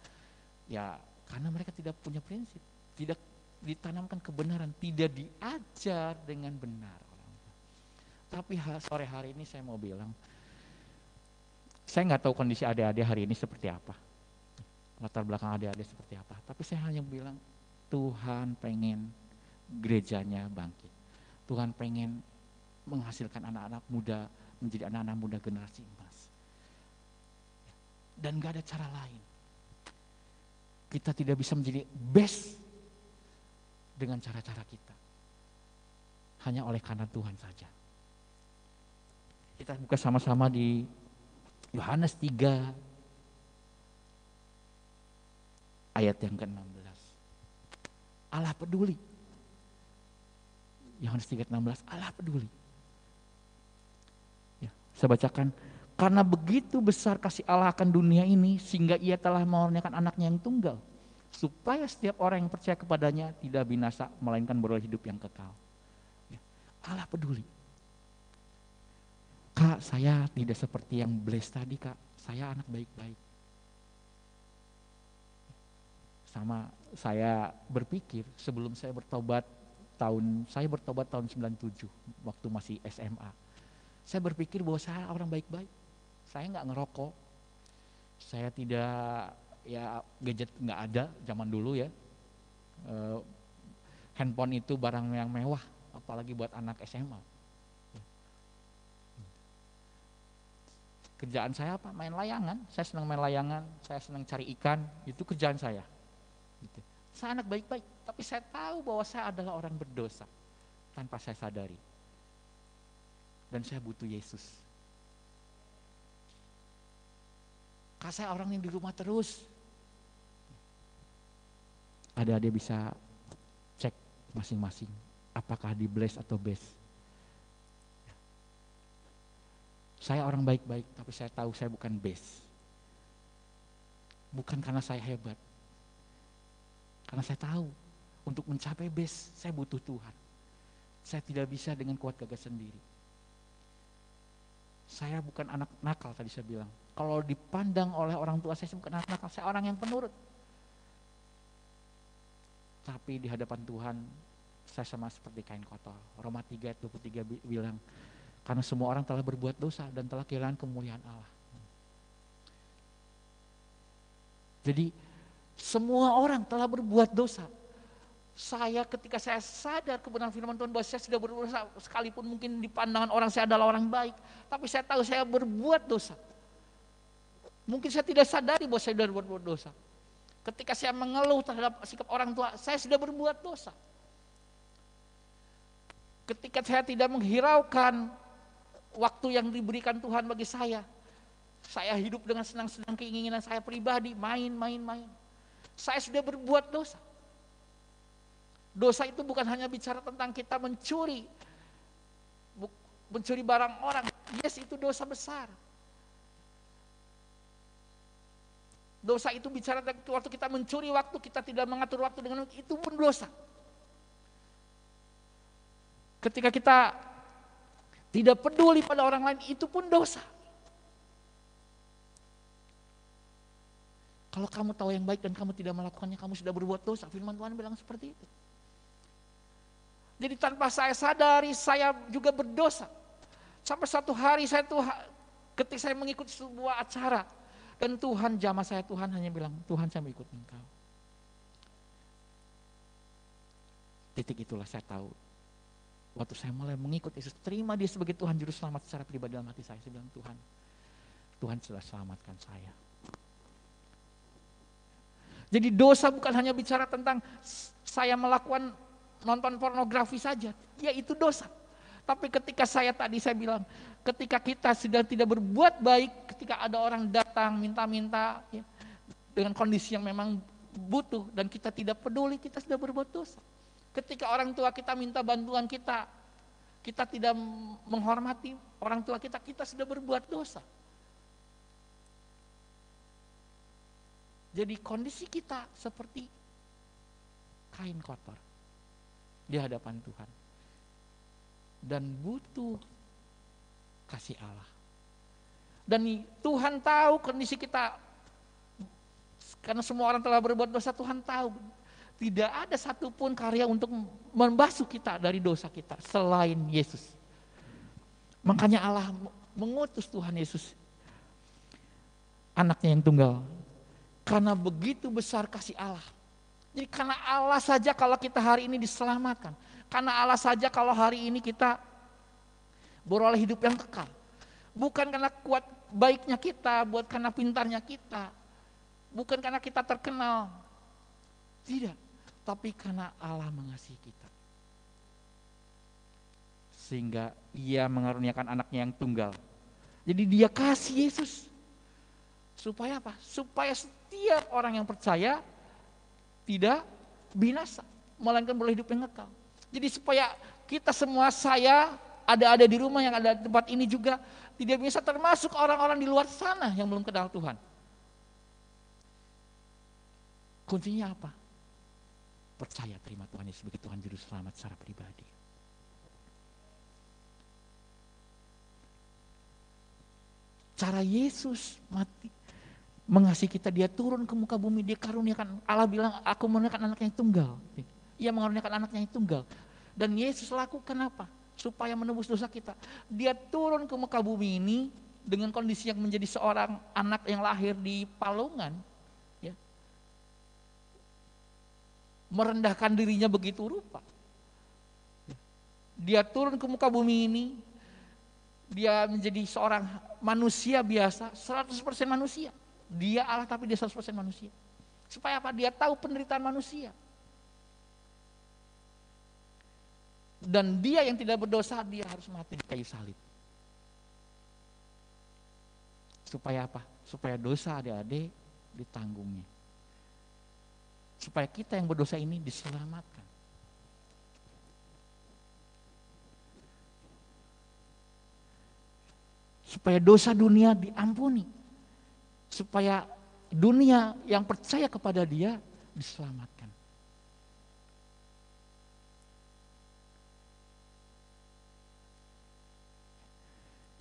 Ya karena mereka tidak punya prinsip, tidak ditanamkan kebenaran, tidak diajar dengan benar. Tapi sore hari ini saya mau bilang, saya nggak tahu kondisi adik-adik hari ini seperti apa, latar belakang adik-adik seperti apa. Tapi saya hanya bilang Tuhan pengen gerejanya bangkit. Tuhan pengen menghasilkan anak-anak muda menjadi anak-anak muda generasi emas. Dan gak ada cara lain. Kita tidak bisa menjadi best dengan cara-cara kita. Hanya oleh karena Tuhan saja. Kita buka sama-sama di Yohanes 3 ayat yang ke-16. Allah peduli. Yohanes 3:16, Allah peduli. Saya bacakan, karena begitu besar kasih Allah akan dunia ini sehingga ia telah mengaruniakan anaknya yang tunggal supaya setiap orang yang percaya kepadanya tidak binasa melainkan beroleh hidup yang kekal. Allah peduli. Kak, saya tidak seperti yang bless tadi, Kak. Saya anak baik-baik. Sama saya berpikir sebelum saya bertobat tahun 97 waktu masih SMA. Saya berpikir bahwa saya orang baik-baik. Saya nggak ngerokok. Saya tidak, ya gadget nggak ada zaman dulu ya. Handphone itu barang yang mewah, apalagi buat anak SMA. Kerjaan saya apa? Main layangan. Saya senang main layangan, saya senang cari ikan, itu kerjaan saya. Gitu. Saya anak baik-baik, tapi saya tahu bahwa saya adalah orang berdosa tanpa saya sadari. Dan saya butuh Yesus. Karena saya orang yang di rumah terus. Adik-adik bisa cek masing-masing, apakah di bless atau best. Saya orang baik-baik, tapi saya tahu saya bukan best. Bukan karena saya hebat. Karena saya tahu, untuk mencapai best, saya butuh Tuhan. Saya tidak bisa dengan kuat gagah sendiri. Saya bukan anak nakal tadi saya bilang. Kalau dipandang oleh orang tua saya bukan anak nakal, saya orang yang penurut. Tapi di hadapan Tuhan, saya sama seperti kain kotor. Roma 3 ayat 23 bilang, karena semua orang telah berbuat dosa dan telah kehilangan kemuliaan Allah. Jadi semua orang telah berbuat dosa. Saya ketika saya sadar kebenaran firman Tuhan bahwa saya sudah berdosa, sekalipun mungkin di pandangan orang saya adalah orang baik, tapi saya tahu saya berbuat dosa. Mungkin saya tidak sadari bahwa saya sudah berbuat dosa. Ketika saya mengeluh terhadap sikap orang tua, saya sudah berbuat dosa. Ketika saya tidak menghiraukan waktu yang diberikan Tuhan bagi saya hidup dengan senang-senang keinginan saya pribadi, main. Saya sudah berbuat dosa. Dosa itu bukan hanya bicara tentang kita mencuri barang orang. Yes, itu dosa besar. Dosa itu bicara waktu kita mencuri waktu, kita tidak mengatur waktu dengan itu pun dosa. Ketika kita tidak peduli pada orang lain, itu pun dosa. Kalau kamu tahu yang baik dan kamu tidak melakukannya, kamu sudah berbuat dosa. Firman Tuhan bilang seperti itu. Jadi tanpa saya sadari, saya juga berdosa. Sampai satu hari ketika saya mengikuti sebuah acara, dan Tuhan jamah saya, Tuhan hanya bilang, Tuhan saya mau ikut engkau. Titik itulah saya tahu. Waktu saya mulai mengikut Yesus, terima dia sebagai Tuhan Juru Selamat secara pribadi dalam hati saya bilang, Tuhan sudah selamatkan saya. Jadi dosa bukan hanya bicara tentang saya melakukan nonton pornografi saja, ya itu dosa. Tapi ketika saya bilang, ketika kita sudah tidak berbuat baik, ketika ada orang datang minta-minta ya, dengan kondisi yang memang butuh dan kita tidak peduli, kita sudah berbuat dosa. Ketika orang tua kita minta bantuan kita tidak menghormati orang tua kita sudah berbuat dosa. Jadi kondisi kita seperti kain kotor di hadapan Tuhan. Dan butuh kasih Allah. Dan Tuhan tahu kondisi kita, karena semua orang telah berbuat dosa, Tuhan tahu. Tidak ada satupun karya untuk membasuh kita dari dosa kita selain Yesus. Makanya Allah mengutus Tuhan Yesus, anaknya yang tunggal. Karena begitu besar kasih Allah. Jadi karena Allah saja kalau kita hari ini diselamatkan. Karena Allah saja kalau hari ini kita beroleh hidup yang kekal. Bukan karena kuat baiknya kita, bukan karena pintarnya kita. Bukan karena kita terkenal. Tidak. Tapi karena Allah mengasihi kita. Sehingga Ia mengaruniakan anaknya yang tunggal. Jadi Dia kasih Yesus. Supaya apa? Supaya setiap orang yang percaya tidak binasa, melainkan boleh hidup yang kekal. Jadi supaya kita semua, saya ada di rumah yang ada di tempat ini juga tidak bisa termasuk orang-orang di luar sana yang belum kenal Tuhan. Kuncinya apa? Percaya terima Tuhan Yesus sebagai Tuhan Juru Selamat secara pribadi. Cara Yesus mati mengasihi kita, dia turun ke muka bumi, dia karuniakan. Allah bilang, aku mengaruniakan anaknya yang tunggal. Ia mengaruniakan anaknya yang tunggal. Dan Yesus lakukan apa? Supaya menebus dosa kita. Dia turun ke muka bumi ini dengan kondisi yang menjadi seorang anak yang lahir di palungan. Ya. merendahkan dirinya begitu rupa. Dia turun ke muka bumi ini, dia menjadi seorang manusia biasa, 100% manusia. Dia Allah tapi dia 100% manusia. Supaya apa? Dia tahu penderitaan manusia. Dan dia yang tidak berdosa, dia harus mati di kayu salib. Supaya apa? Supaya dosa adik-adik ditanggungnya. Supaya kita yang berdosa ini diselamatkan. Supaya dosa dunia diampuni. Supaya dunia yang percaya kepada dia diselamatkan.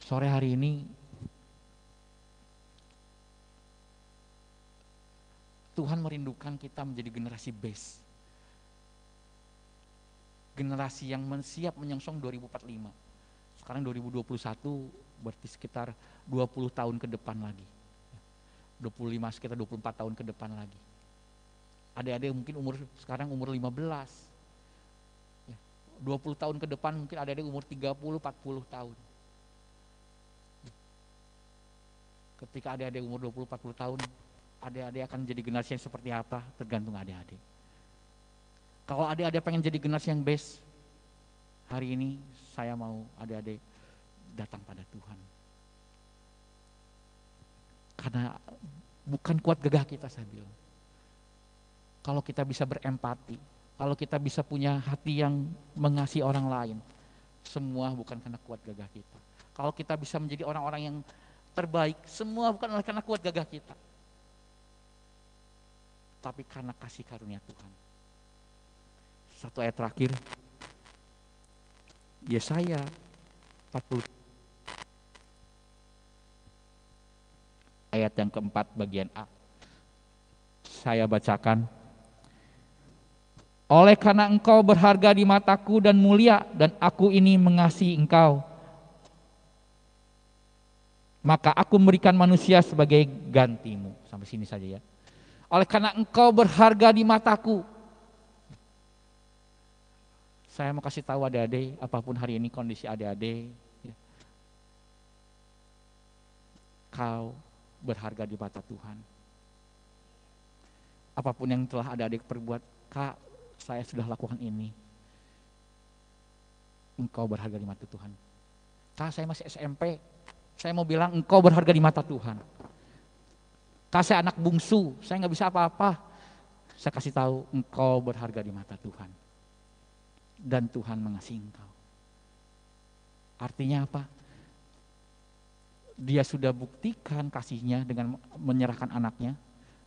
Sore hari ini Tuhan merindukan kita menjadi generasi best. Generasi yang siap menyongsong 2045. Sekarang 2021 berarti sekitar 20 tahun ke depan lagi. 25 sekitar 24 tahun ke depan lagi. Adik-adik mungkin sekarang umur 15. 20 tahun ke depan mungkin adik-adik umur 30, 40 tahun. Ketika adik-adik umur 20, 40 tahun, adik-adik akan jadi generasi yang seperti apa, tergantung adik-adik. Kalau adik-adik pengen jadi generasi yang best, hari ini saya mau adik-adik datang pada Tuhan. Karena bukan kuat gagah kita, saya bilang. Kalau kita bisa berempati, kalau kita bisa punya hati yang mengasihi orang lain, semua bukan karena kuat gagah kita. Kalau kita bisa menjadi orang-orang yang terbaik, semua bukan oleh karena kuat gagah kita, tapi karena kasih karunia Tuhan. Satu ayat terakhir, Yesaya 40 ayat yang keempat bagian A. Saya bacakan. Oleh karena engkau berharga di mataku dan mulia, dan aku ini mengasihi engkau, maka aku memberikan manusia sebagai gantimu. Sampai sini saja ya. Oleh karena engkau berharga di mataku. Saya mau kasih tahu adik-adik, apapun hari ini kondisi adik-adik, ya, kau berharga di mata Tuhan. Apapun yang telah adik-adik perbuat, Kak, saya sudah lakukan ini. Engkau berharga di mata Tuhan. Kak, saya masih SMP. Saya mau bilang engkau berharga di mata Tuhan. Kak, saya anak bungsu, saya nggak bisa apa-apa. Saya kasih tahu engkau berharga di mata Tuhan. Dan Tuhan mengasihi engkau. Artinya apa? Dia sudah buktikan kasihnya dengan menyerahkan anaknya.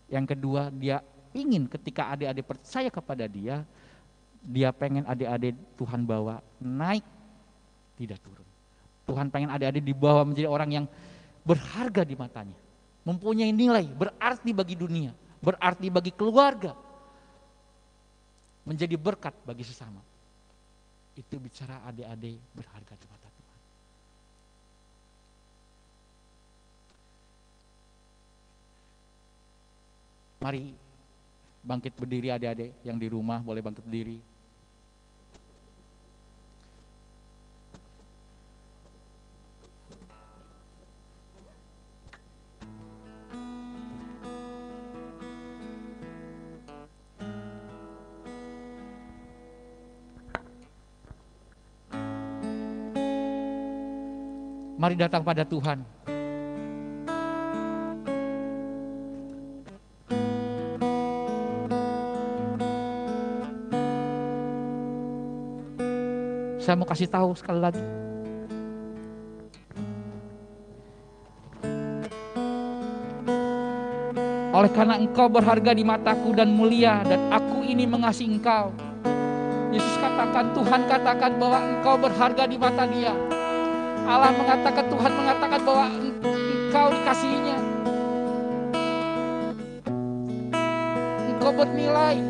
Yang kedua, dia ingin ketika adik-adik percaya kepada dia, dia pengen adik-adik Tuhan bawa naik, tidak turun. Tuhan pengen adik-adik dibawa menjadi orang yang berharga di matanya. Mempunyai nilai, berarti bagi dunia, berarti bagi keluarga. Menjadi berkat bagi sesama. Itu bicara adik-adik berharga di mata Tuhan. Mari bangkit berdiri adik-adik yang di rumah, boleh bangkit berdiri. Mari datang pada Tuhan. Saya mau kasih tahu sekali lagi. Oleh karena engkau berharga di mataku dan mulia, dan aku ini mengasihi engkau. Yesus katakan, Tuhan katakan bahwa engkau berharga di mata dia. Allah mengatakan, Tuhan mengatakan bahwa engkau dikasihinya. Engkau bernilai.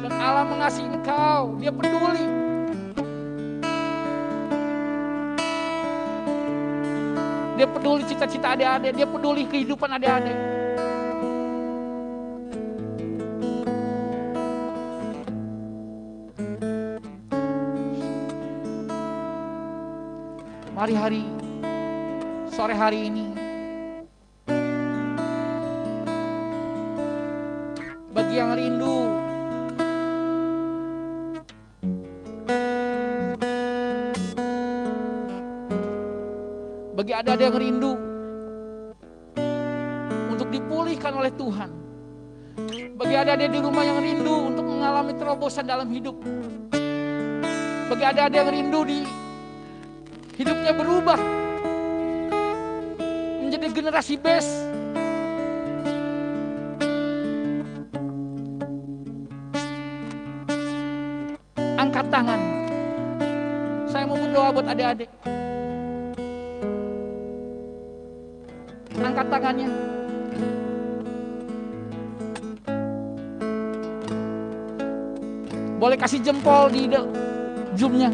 Dan Allah mengasihi engkau, dia peduli. Dia peduli cita-cita adik-adik, dia peduli kehidupan adik-adik. sore hari ini. Bagi yang rindu, bagi ada yang rindu untuk dipulihkan oleh Tuhan, bagi ada di rumah yang rindu untuk mengalami terobosan dalam hidup, bagi ada yang rindu di hidupnya berubah menjadi generasi best, angkat tangan. Saya mau berdoa buat adik-adik. Angkat tangannya. Boleh kasih jempol di Zoom-nya.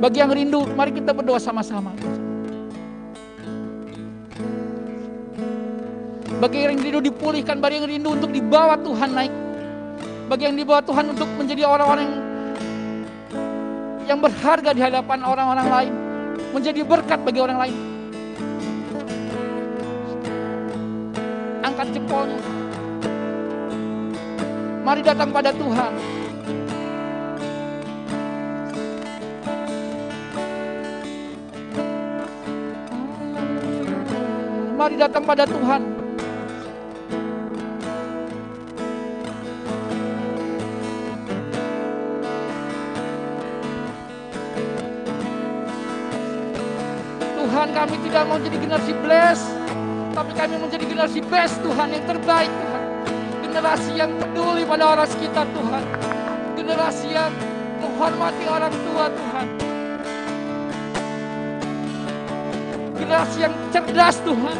Bagi yang rindu, mari kita berdoa sama-sama. Bagi yang rindu dipulihkan, bagi yang rindu untuk dibawa Tuhan naik. Bagi yang dibawa Tuhan untuk menjadi orang-orang yang berharga di hadapan orang-orang lain, menjadi berkat bagi orang lain. Angkat jempolnya. Mari datang pada Tuhan. Mari datang pada Tuhan. Tuhan, kami tidak mau jadi generasi blessed, tapi kami menjadi generasi best Tuhan, yang terbaik Tuhan. Generasi yang peduli pada orang sekitar Tuhan. Generasi yang menghormati orang tua Tuhan. Generasi yang cerdas Tuhan.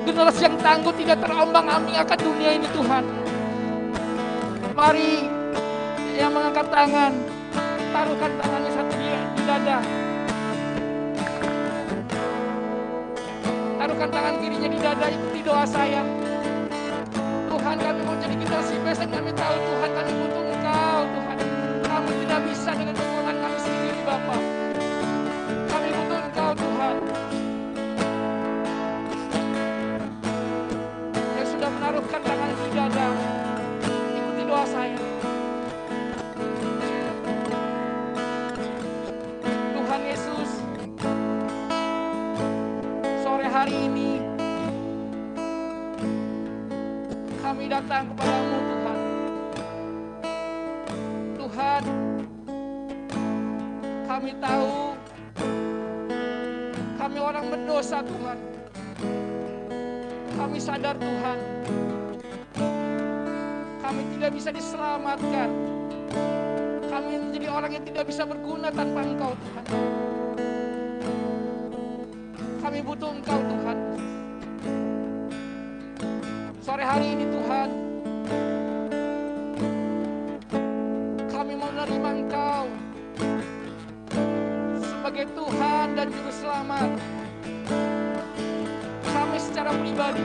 Generasi yang tangguh, tidak terombang-ambing akan dunia ini Tuhan. Mari yang mengangkat tangan, taruhkan tangannya satu di dada. Taruhkan tangan kirinya di dada, ikuti doa saya. Tuhan, kami mau jadi generasi besar, kami tahu Tuhan, kami butuh Engkau Tuhan. Kami tidak bisa dengan kekuatan kami sendiri Bapa. Kami butuh Engkau Tuhan. Yang sudah menaruhkan tangan di dada, ikuti doa saya. Tuhan Yesus, sore hari ini kami datang kepadamu Tuhan. Tuhan, kami tahu kami orang berdosa Tuhan. Kami sadar Tuhan, kami tidak bisa diselamatkan. Kami menjadi orang yang tidak bisa berguna tanpa Engkau Tuhan. Kami butuh Engkau Tuhan. Sore hari ini Tuhan, kami mau menerima Engkau sebagai Tuhan dan Juru Selamat. Kami secara pribadi,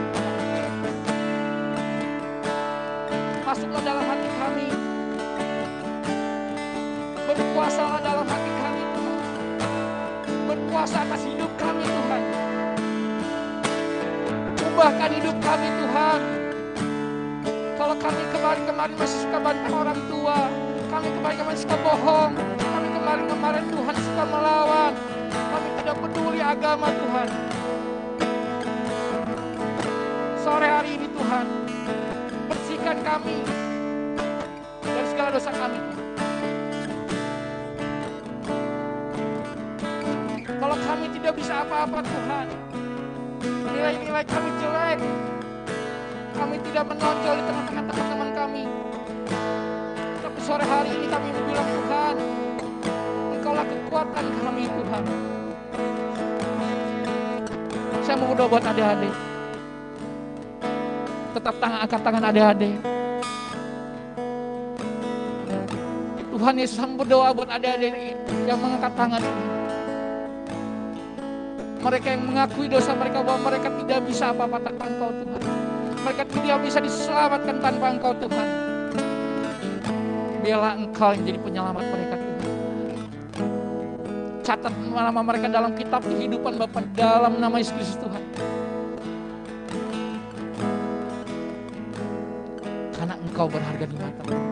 masuklah dalam hati kami, berkuasalah dalam hati kami Tuhan, berkuasa atas hidup kami Tuhan. Ubahkan hidup kami Tuhan. Kalau kami kemarin masih suka bantah orang tua, kami kemarin suka bohong, kami kemarin Tuhan suka melawan, kami tidak peduli agama Tuhan. Sore hari ini Tuhan, bersihkan kami dari segala dosa kami. Kalau kami tidak bisa apa-apa Tuhan, nilai-nilai kami jelek, kami tidak menonjol di tengah-tengah teman-teman kami. Tapi sore hari ini kami bilang Tuhan, Engkaulah kekuatan kami Tuhan. Saya mau berdoa buat adik-adik. Tetap angkat tangan adik-adik. Tuhan Yesus, saya berdoa buat adik-adik yang mengangkat tangan. Mereka yang mengakui dosa mereka bahwa mereka tidak bisa apa-apa tanpa Engkau Tuhan. Mereka tidak bisa diselamatkan tanpa Engkau Tuhan. Biarlah Engkau yang jadi penyelamat mereka Tuhan. catat nama mereka dalam kitab kehidupan Bapa dalam nama Yesus Kristus Tuhan. Karena Engkau berharga di mata kami.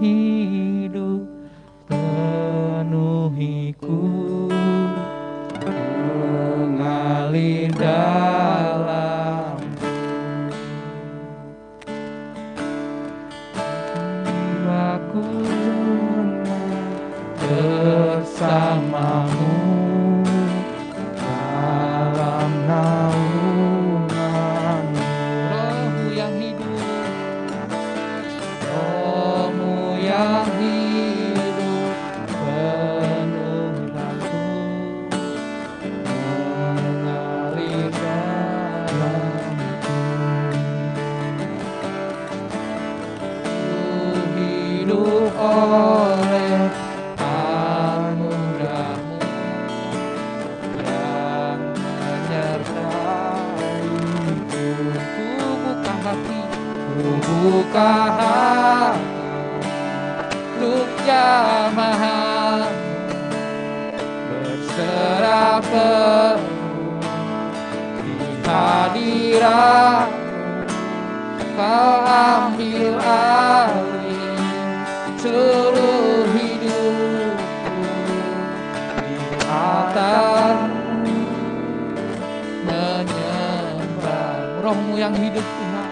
Hidup penuhiku, mengalir dalam jiwaku bersamamu dalam naungan. Rohmu yang hidup, Yang hidup penuh aku, mengalir dalamku. Ku hidup oleh anugerah-Mu yang menyertaiku. ku buka hati Ku buka hati untuk jamaah, berserah penuh di hadirat-Mu. Kau ambil alih seluruh hidupku, di altar-Mu menyembah. Rohmu yang hidup Tuhan,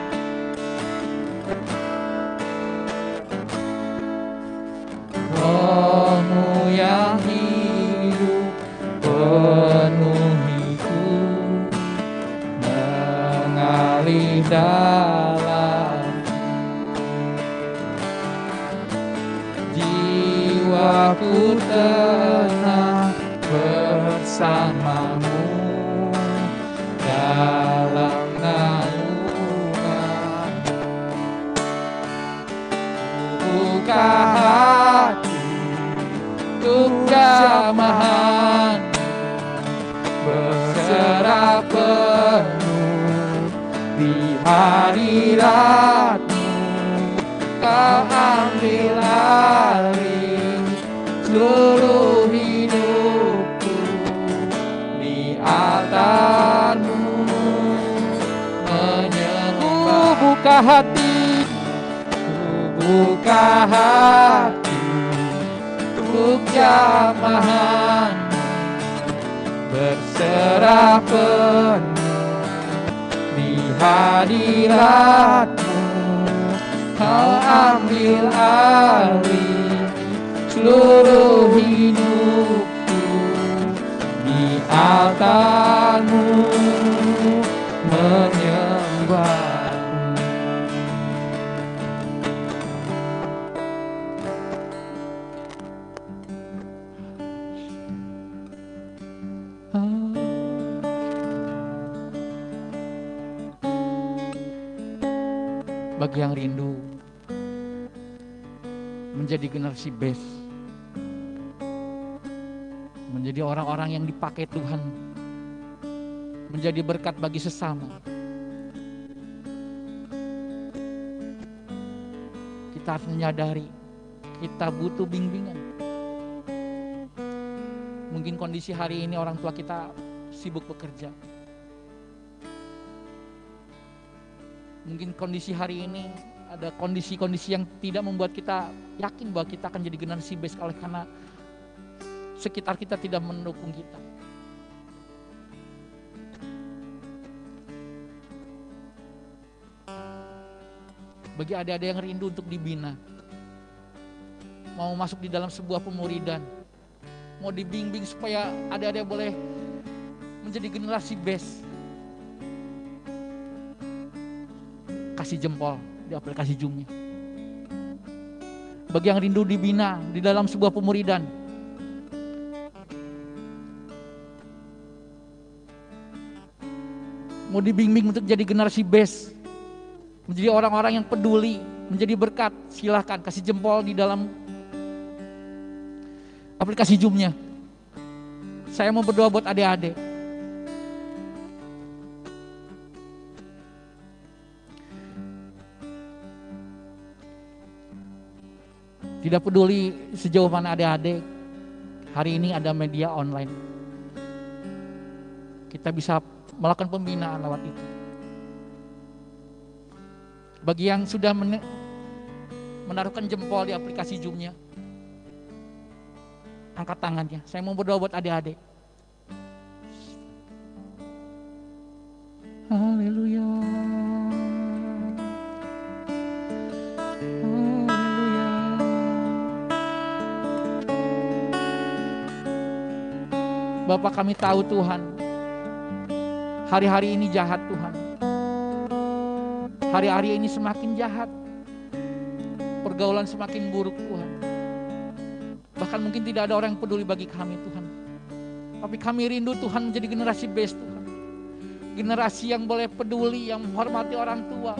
Roh-Mu yang hidup penuhiku, mengalir dalam jiwaku tenang bersama-Mu dalam naungan. Buka hati untuk jamahan, berserah penuh di hadirat-Mu. Kau ambil alih seluruh hidupku, di altar-Mu menyembah. buka hati Buka hati untuk jamahan, berserah penuh di hadirat-Mu. Kau ambil alih seluruh hidupku, di altar-Mu menyembah. bagi yang rindu menjadi generasi best, menjadi orang-orang yang dipakai Tuhan, menjadi berkat bagi sesama. Kita harus menyadari kita butuh bimbingan. Mungkin kondisi hari ini orang tua kita sibuk bekerja. Mungkin kondisi hari ini ada kondisi-kondisi yang tidak membuat kita yakin bahwa kita akan jadi generasi best oleh karena sekitar kita tidak mendukung kita. Bagi adik-adik yang rindu untuk dibina, mau masuk di dalam sebuah pemuridan, mau dibimbing supaya adik-adik boleh menjadi generasi best, kasih jempol di aplikasi Zoom-nya. Bagi yang rindu dibina di dalam sebuah pemuridan, mau dibimbing untuk jadi generasi best, menjadi orang-orang yang peduli, menjadi berkat, silahkan kasih jempol di dalam aplikasi Zoom-nya. Saya mau berdoa buat adik-adik. Tidak peduli sejauh mana adik-adik, hari ini ada media online. Kita bisa melakukan pembinaan lewat itu. Bagi yang sudah menaruhkan jempol di aplikasi Zoom-nya, angkat tangannya. Saya mau berdoa buat adik-adik. Haleluya. Haleluya. Bapak, kami tahu Tuhan, hari-hari ini jahat Tuhan. Hari-hari ini semakin jahat. Pergaulan semakin buruk Tuhan. Bahkan mungkin tidak ada orang yang peduli bagi kami Tuhan. Tapi kami rindu Tuhan menjadi generasi best Tuhan. Generasi yang boleh peduli, yang menghormati orang tua.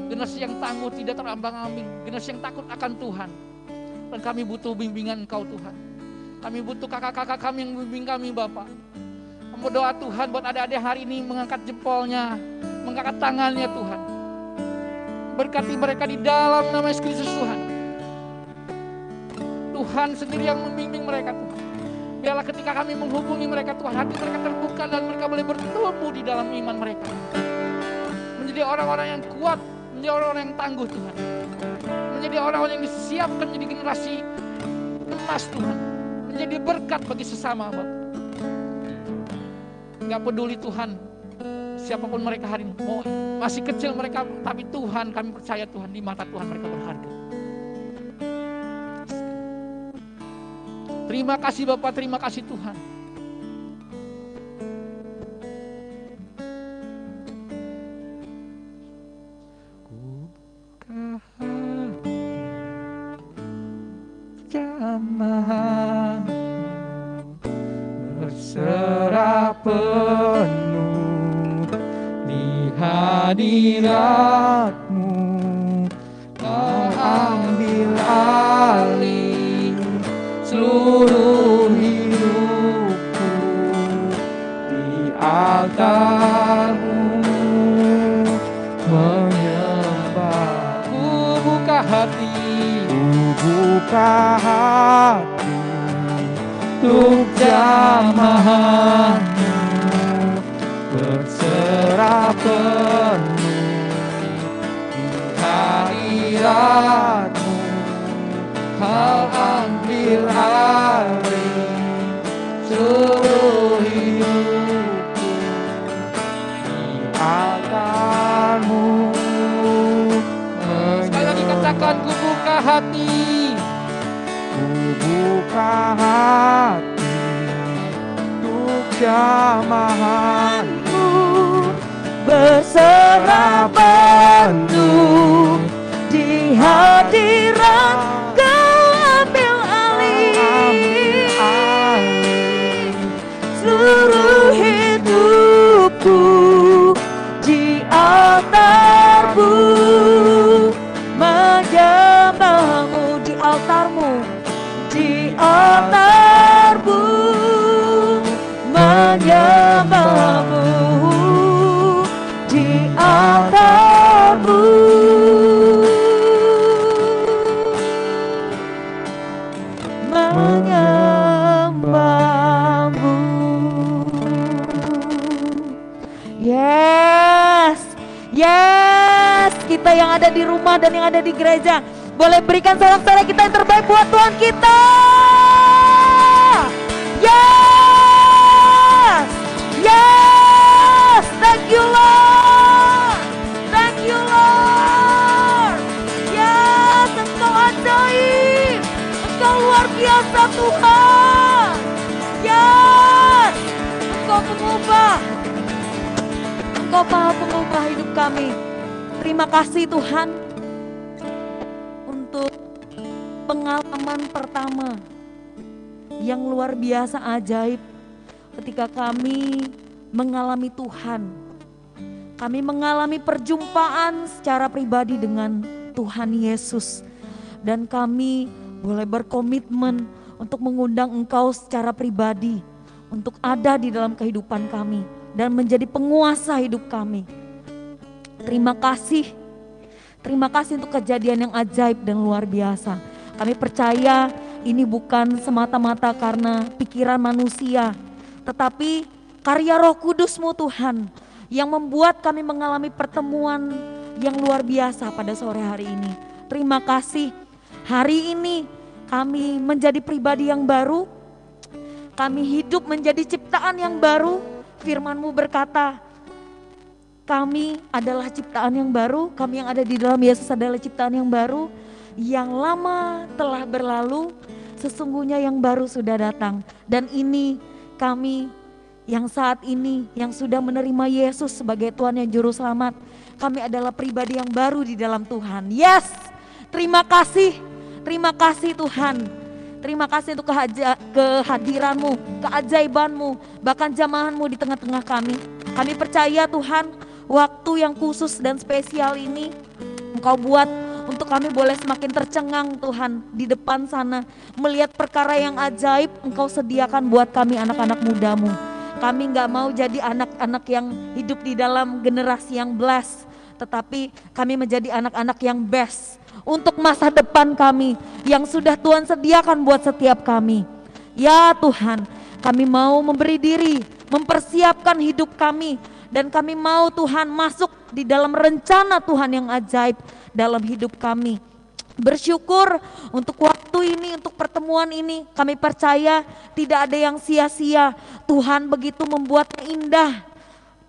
Generasi yang tangguh, tidak terambang-ambing. Generasi yang takut akan Tuhan. Dan kami butuh bimbingan Engkau Tuhan. Kami butuh kakak-kakak kami yang membimbing kami Bapak. Kami berdoa Tuhan buat adik-adik hari ini mengangkat jempolnya, mengangkat tangannya Tuhan. Berkati mereka di dalam nama Yesus Kristus Tuhan. Tuhan sendiri yang membimbing mereka Tuhan. Biarlah ketika kami menghubungi mereka Tuhan, hati mereka terbuka dan mereka boleh bertumbuh di dalam iman mereka. Menjadi orang-orang yang kuat, menjadi orang-orang yang tangguh Tuhan. Menjadi orang-orang yang disiapkan menjadi generasi emas Tuhan. Menjadi berkat bagi sesama Bapak. Gak peduli Tuhan, siapapun mereka hari ini, mau masih kecil mereka, tapi Tuhan, kami percaya Tuhan, di mata Tuhan mereka berharga. Terima kasih Bapak, terima kasih Tuhan. Jamah berserah penuh di hadirat-Mu, Kau ambil alih seluruh hidupku di altar-Mu, menyembah. Ku buka hati, buka hati untuk jamahan-Mu, berserah penuh di hadirat-Mu, Kau ambil alih seluruh hidupku di altar-Mu. Sekali lagi katakan, ku buka hati. Ku buka hati untuk jamahan-Mu, berserah penuh di hadirat Kau ambil alih seluruh hidupku di altar-Mu, menyembah-Mu di altar-Mu, di altar-Mu, menyembah-Mu di altar-Mu, menyembah-Mu. Yes, yes, kita yang ada di rumah dan yang ada di gereja boleh berikan sorak-sorai kita yang terbaik buat Tuhan kita. Yes, yes, thank you Lord, thank you Lord. Yes, Engkau ajaib, Engkau luar biasa Tuhan. Yes, Engkau pengubah, Engkau maha pengubah hidup kami. Terima kasih Tuhan untuk pengalaman pertama yang luar biasa ajaib ketika kami mengalami Tuhan Kami mengalami perjumpaan secara pribadi dengan Tuhan Yesus. Dan kami boleh berkomitmen untuk mengundang Engkau secara pribadi untuk ada di dalam kehidupan kami dan menjadi penguasa hidup kami. Terima kasih untuk kejadian yang ajaib dan luar biasa. Kami percaya ini bukan semata-mata karena pikiran manusia, tetapi karya Roh Kudus-Mu Tuhan yang membuat kami mengalami pertemuan yang luar biasa pada sore hari ini. Terima kasih. Hari ini kami menjadi pribadi yang baru, kami hidup menjadi ciptaan yang baru. Firman-Mu berkata, kami adalah ciptaan yang baru, kami yang ada di dalam Yesus adalah ciptaan yang baru. Yang lama telah berlalu, sesungguhnya yang baru sudah datang. Dan ini kami yang saat ini, yang sudah menerima Yesus sebagai Tuhan dan Juru Selamat, kami adalah pribadi yang baru di dalam Tuhan. Yes, terima kasih Tuhan. Terima kasih untuk kehadiran-Mu, keajaiban-Mu, bahkan jamahan-Mu di tengah-tengah kami. Kami percaya Tuhan, waktu yang khusus dan spesial ini Engkau buat untuk kami boleh semakin tercengang Tuhan di depan sana. Melihat perkara yang ajaib Engkau sediakan buat kami anak-anak muda-Mu. Kami gak mau jadi anak-anak yang hidup di dalam generasi yang blessed, tetapi kami menjadi anak-anak yang best untuk masa depan kami yang sudah Tuhan sediakan buat setiap kami. Ya Tuhan, kami mau memberi diri, mempersiapkan hidup kami, dan kami mau Tuhan masuk di dalam rencana Tuhan yang ajaib dalam hidup kami. Bersyukur untuk waktu ini, untuk pertemuan ini. Kami percaya tidak ada yang sia-sia. Tuhan begitu membuat indah.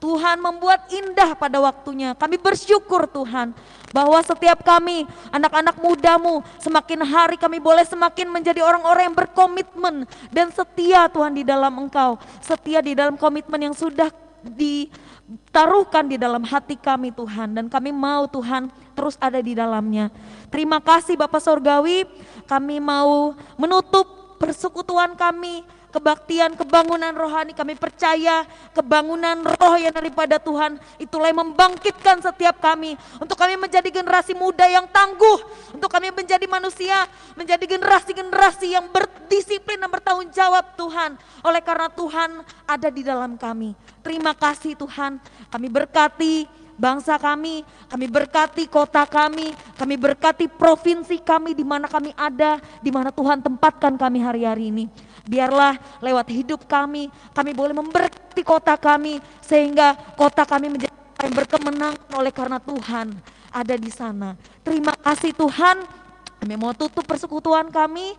Tuhan membuat indah pada waktunya. Kami bersyukur Tuhan bahwa setiap kami anak-anak muda-Mu semakin hari kami boleh semakin menjadi orang-orang yang berkomitmen dan setia Tuhan di dalam Engkau. Setia di dalam komitmen yang sudah ditaruhkan di dalam hati kami Tuhan. Dan kami mau Tuhan terus ada di dalamnya. Terima kasih Bapa Sorgawi, kami mau menutup persekutuan kami, kebaktian, kebangunan rohani. Kami percaya kebangunan roh yang daripada Tuhan itulah yang membangkitkan setiap kami, untuk kami menjadi generasi muda yang tangguh, untuk kami menjadi manusia, menjadi generasi-generasi yang berdisiplin dan bertanggung jawab Tuhan, oleh karena Tuhan ada di dalam kami. Terima kasih Tuhan, kami berkati bangsa kami berkati kota kami berkati provinsi kami di mana kami ada, di mana Tuhan tempatkan kami hari-hari ini. Biarlah lewat hidup kami boleh memberkati kota kami, sehingga kota kami menjadi yang berkemenangan oleh karena Tuhan ada di sana. Terima kasih Tuhan. Kami mau tutup persekutuan kami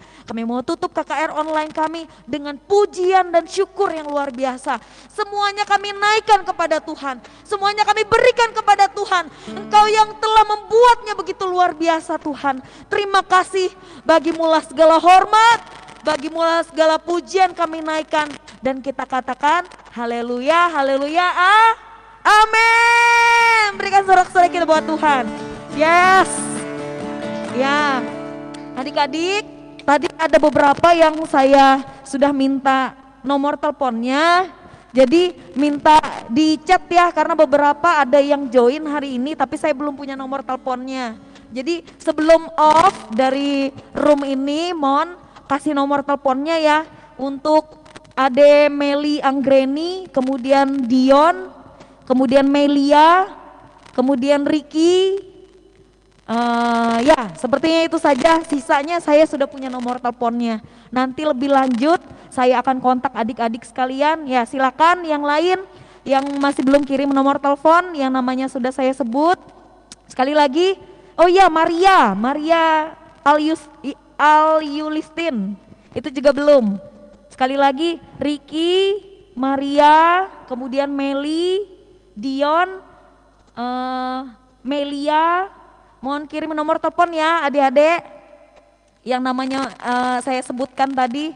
mau tutup KKR online kami dengan pujian dan syukur yang luar biasa. Semuanya kami naikkan kepada Tuhan, semuanya kami berikan kepada Tuhan. Engkau yang telah membuatnya begitu luar biasa Tuhan. Terima kasih, bagimu-lah segala hormat, bagimu-lah segala pujian kami naikkan. Dan kita katakan haleluya, haleluya, amin. Berikan sorak-sorai kita buat Tuhan. Yes. Ya, adik-adik, tadi ada beberapa yang saya sudah minta nomor teleponnya. Jadi minta di chat ya, karena beberapa ada yang join hari ini tapi saya belum punya nomor teleponnya. Jadi sebelum off dari room ini, mohon kasih nomor teleponnya ya. Untuk Ade Meli Anggreni, kemudian Dion, kemudian Melia, kemudian Ricky. Ya sepertinya itu saja, sisanya saya sudah punya nomor teleponnya. Nanti lebih lanjut saya akan kontak adik-adik sekalian. Ya silakan yang lain yang masih belum kirim nomor telepon yang namanya sudah saya sebut. Sekali lagi, oh ya Maria Al-Yulistin itu juga belum. Sekali lagi Ricky, Maria, kemudian Meli, Dion, Melia. Mohon kirim nomor telepon ya adik-adik yang namanya saya sebutkan tadi,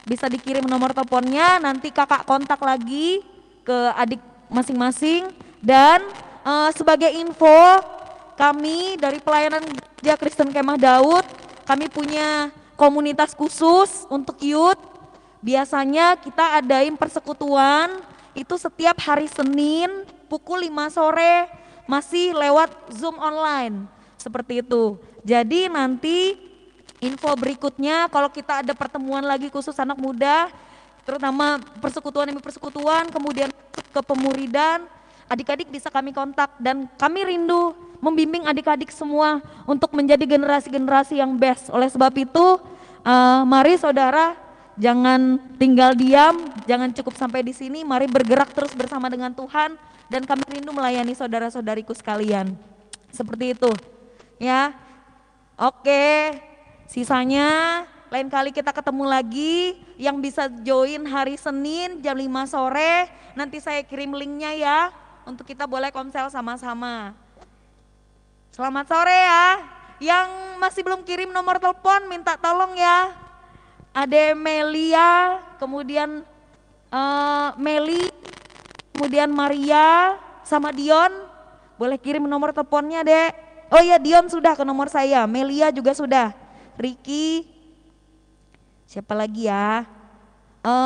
bisa dikirim nomor teleponnya, nanti kakak kontak lagi ke adik masing-masing. Dan sebagai info, kami dari pelayanan Gereja Kristen Kemah Daud, kami punya komunitas khusus untuk youth. Biasanya kita adain persekutuan itu setiap hari Senin pukul 5 sore masih lewat Zoom online. Seperti itu. Jadi nanti info berikutnya kalau kita ada pertemuan lagi khusus anak muda, terutama persekutuan demi persekutuan, kemudian ke pemuridan, adik-adik bisa kami kontak dan kami rindu membimbing adik-adik semua untuk menjadi generasi-generasi yang best. Oleh sebab itu, mari saudara jangan tinggal diam, jangan cukup sampai di sini, mari bergerak terus bersama dengan Tuhan dan kami rindu melayani saudara-saudariku sekalian. Seperti itu. Ya. Oke. Sisanya lain kali kita ketemu lagi, yang bisa join hari Senin jam 5 sore, nanti saya kirim linknya ya, untuk kita boleh komsel sama-sama. Selamat sore ya, yang masih belum kirim nomor telepon minta tolong ya. Ada Melia, kemudian Meli, kemudian Maria, sama Dion, boleh kirim nomor teleponnya dek. Oh iya, Dion sudah ke nomor saya, Melia juga sudah, Ricky, siapa lagi ya?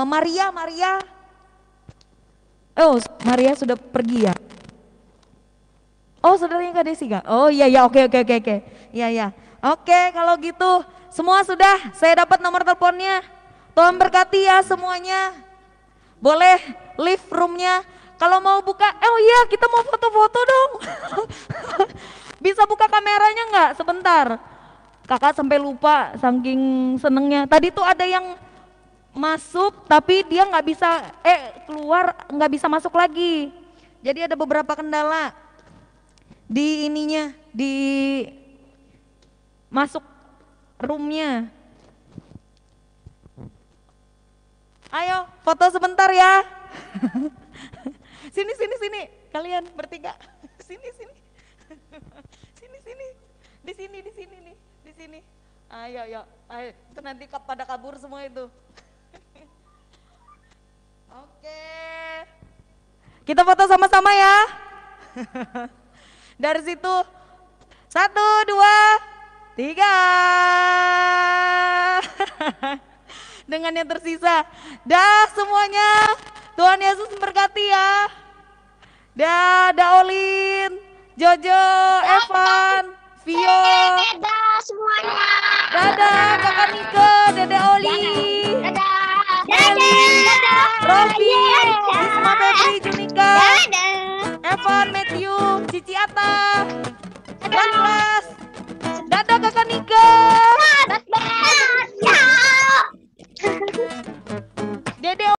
Maria. Oh, Maria sudah pergi ya? Oh, saudaranya Kak Desi Kak? Oh iya, oke. Iya. Oke, kalau gitu semua sudah, saya dapat nomor teleponnya. Tuhan berkati ya semuanya. Boleh leave roomnya. Kalau mau buka, oh iya kita mau foto-foto dong. Bisa buka kameranya nggak sebentar? Kakak sampai lupa saking senengnya. Tadi tuh ada yang masuk tapi dia nggak bisa keluar, nggak bisa masuk lagi. Jadi ada beberapa kendala di ininya, di masuk roomnya. Ayo foto sebentar ya. Sini kalian bertiga. Sini. Di sini. Ayo. Itu nanti pada kabur semua itu. Oke. Kita foto sama-sama ya. Dari situ 1, 2, 3. Dengan yang tersisa. Dah semuanya. Tuhan Yesus memberkati ya. Dah Olin, Jojo, Evan, Vio. Dadah semuanya. Dadah Kakak Nike, Dede Oli. Dadah. Eli, Rofi, Risma Febri, Junika, Dadah. Evan, Matthew, Cici Ata, Douglas. Dadah Kakak Nike.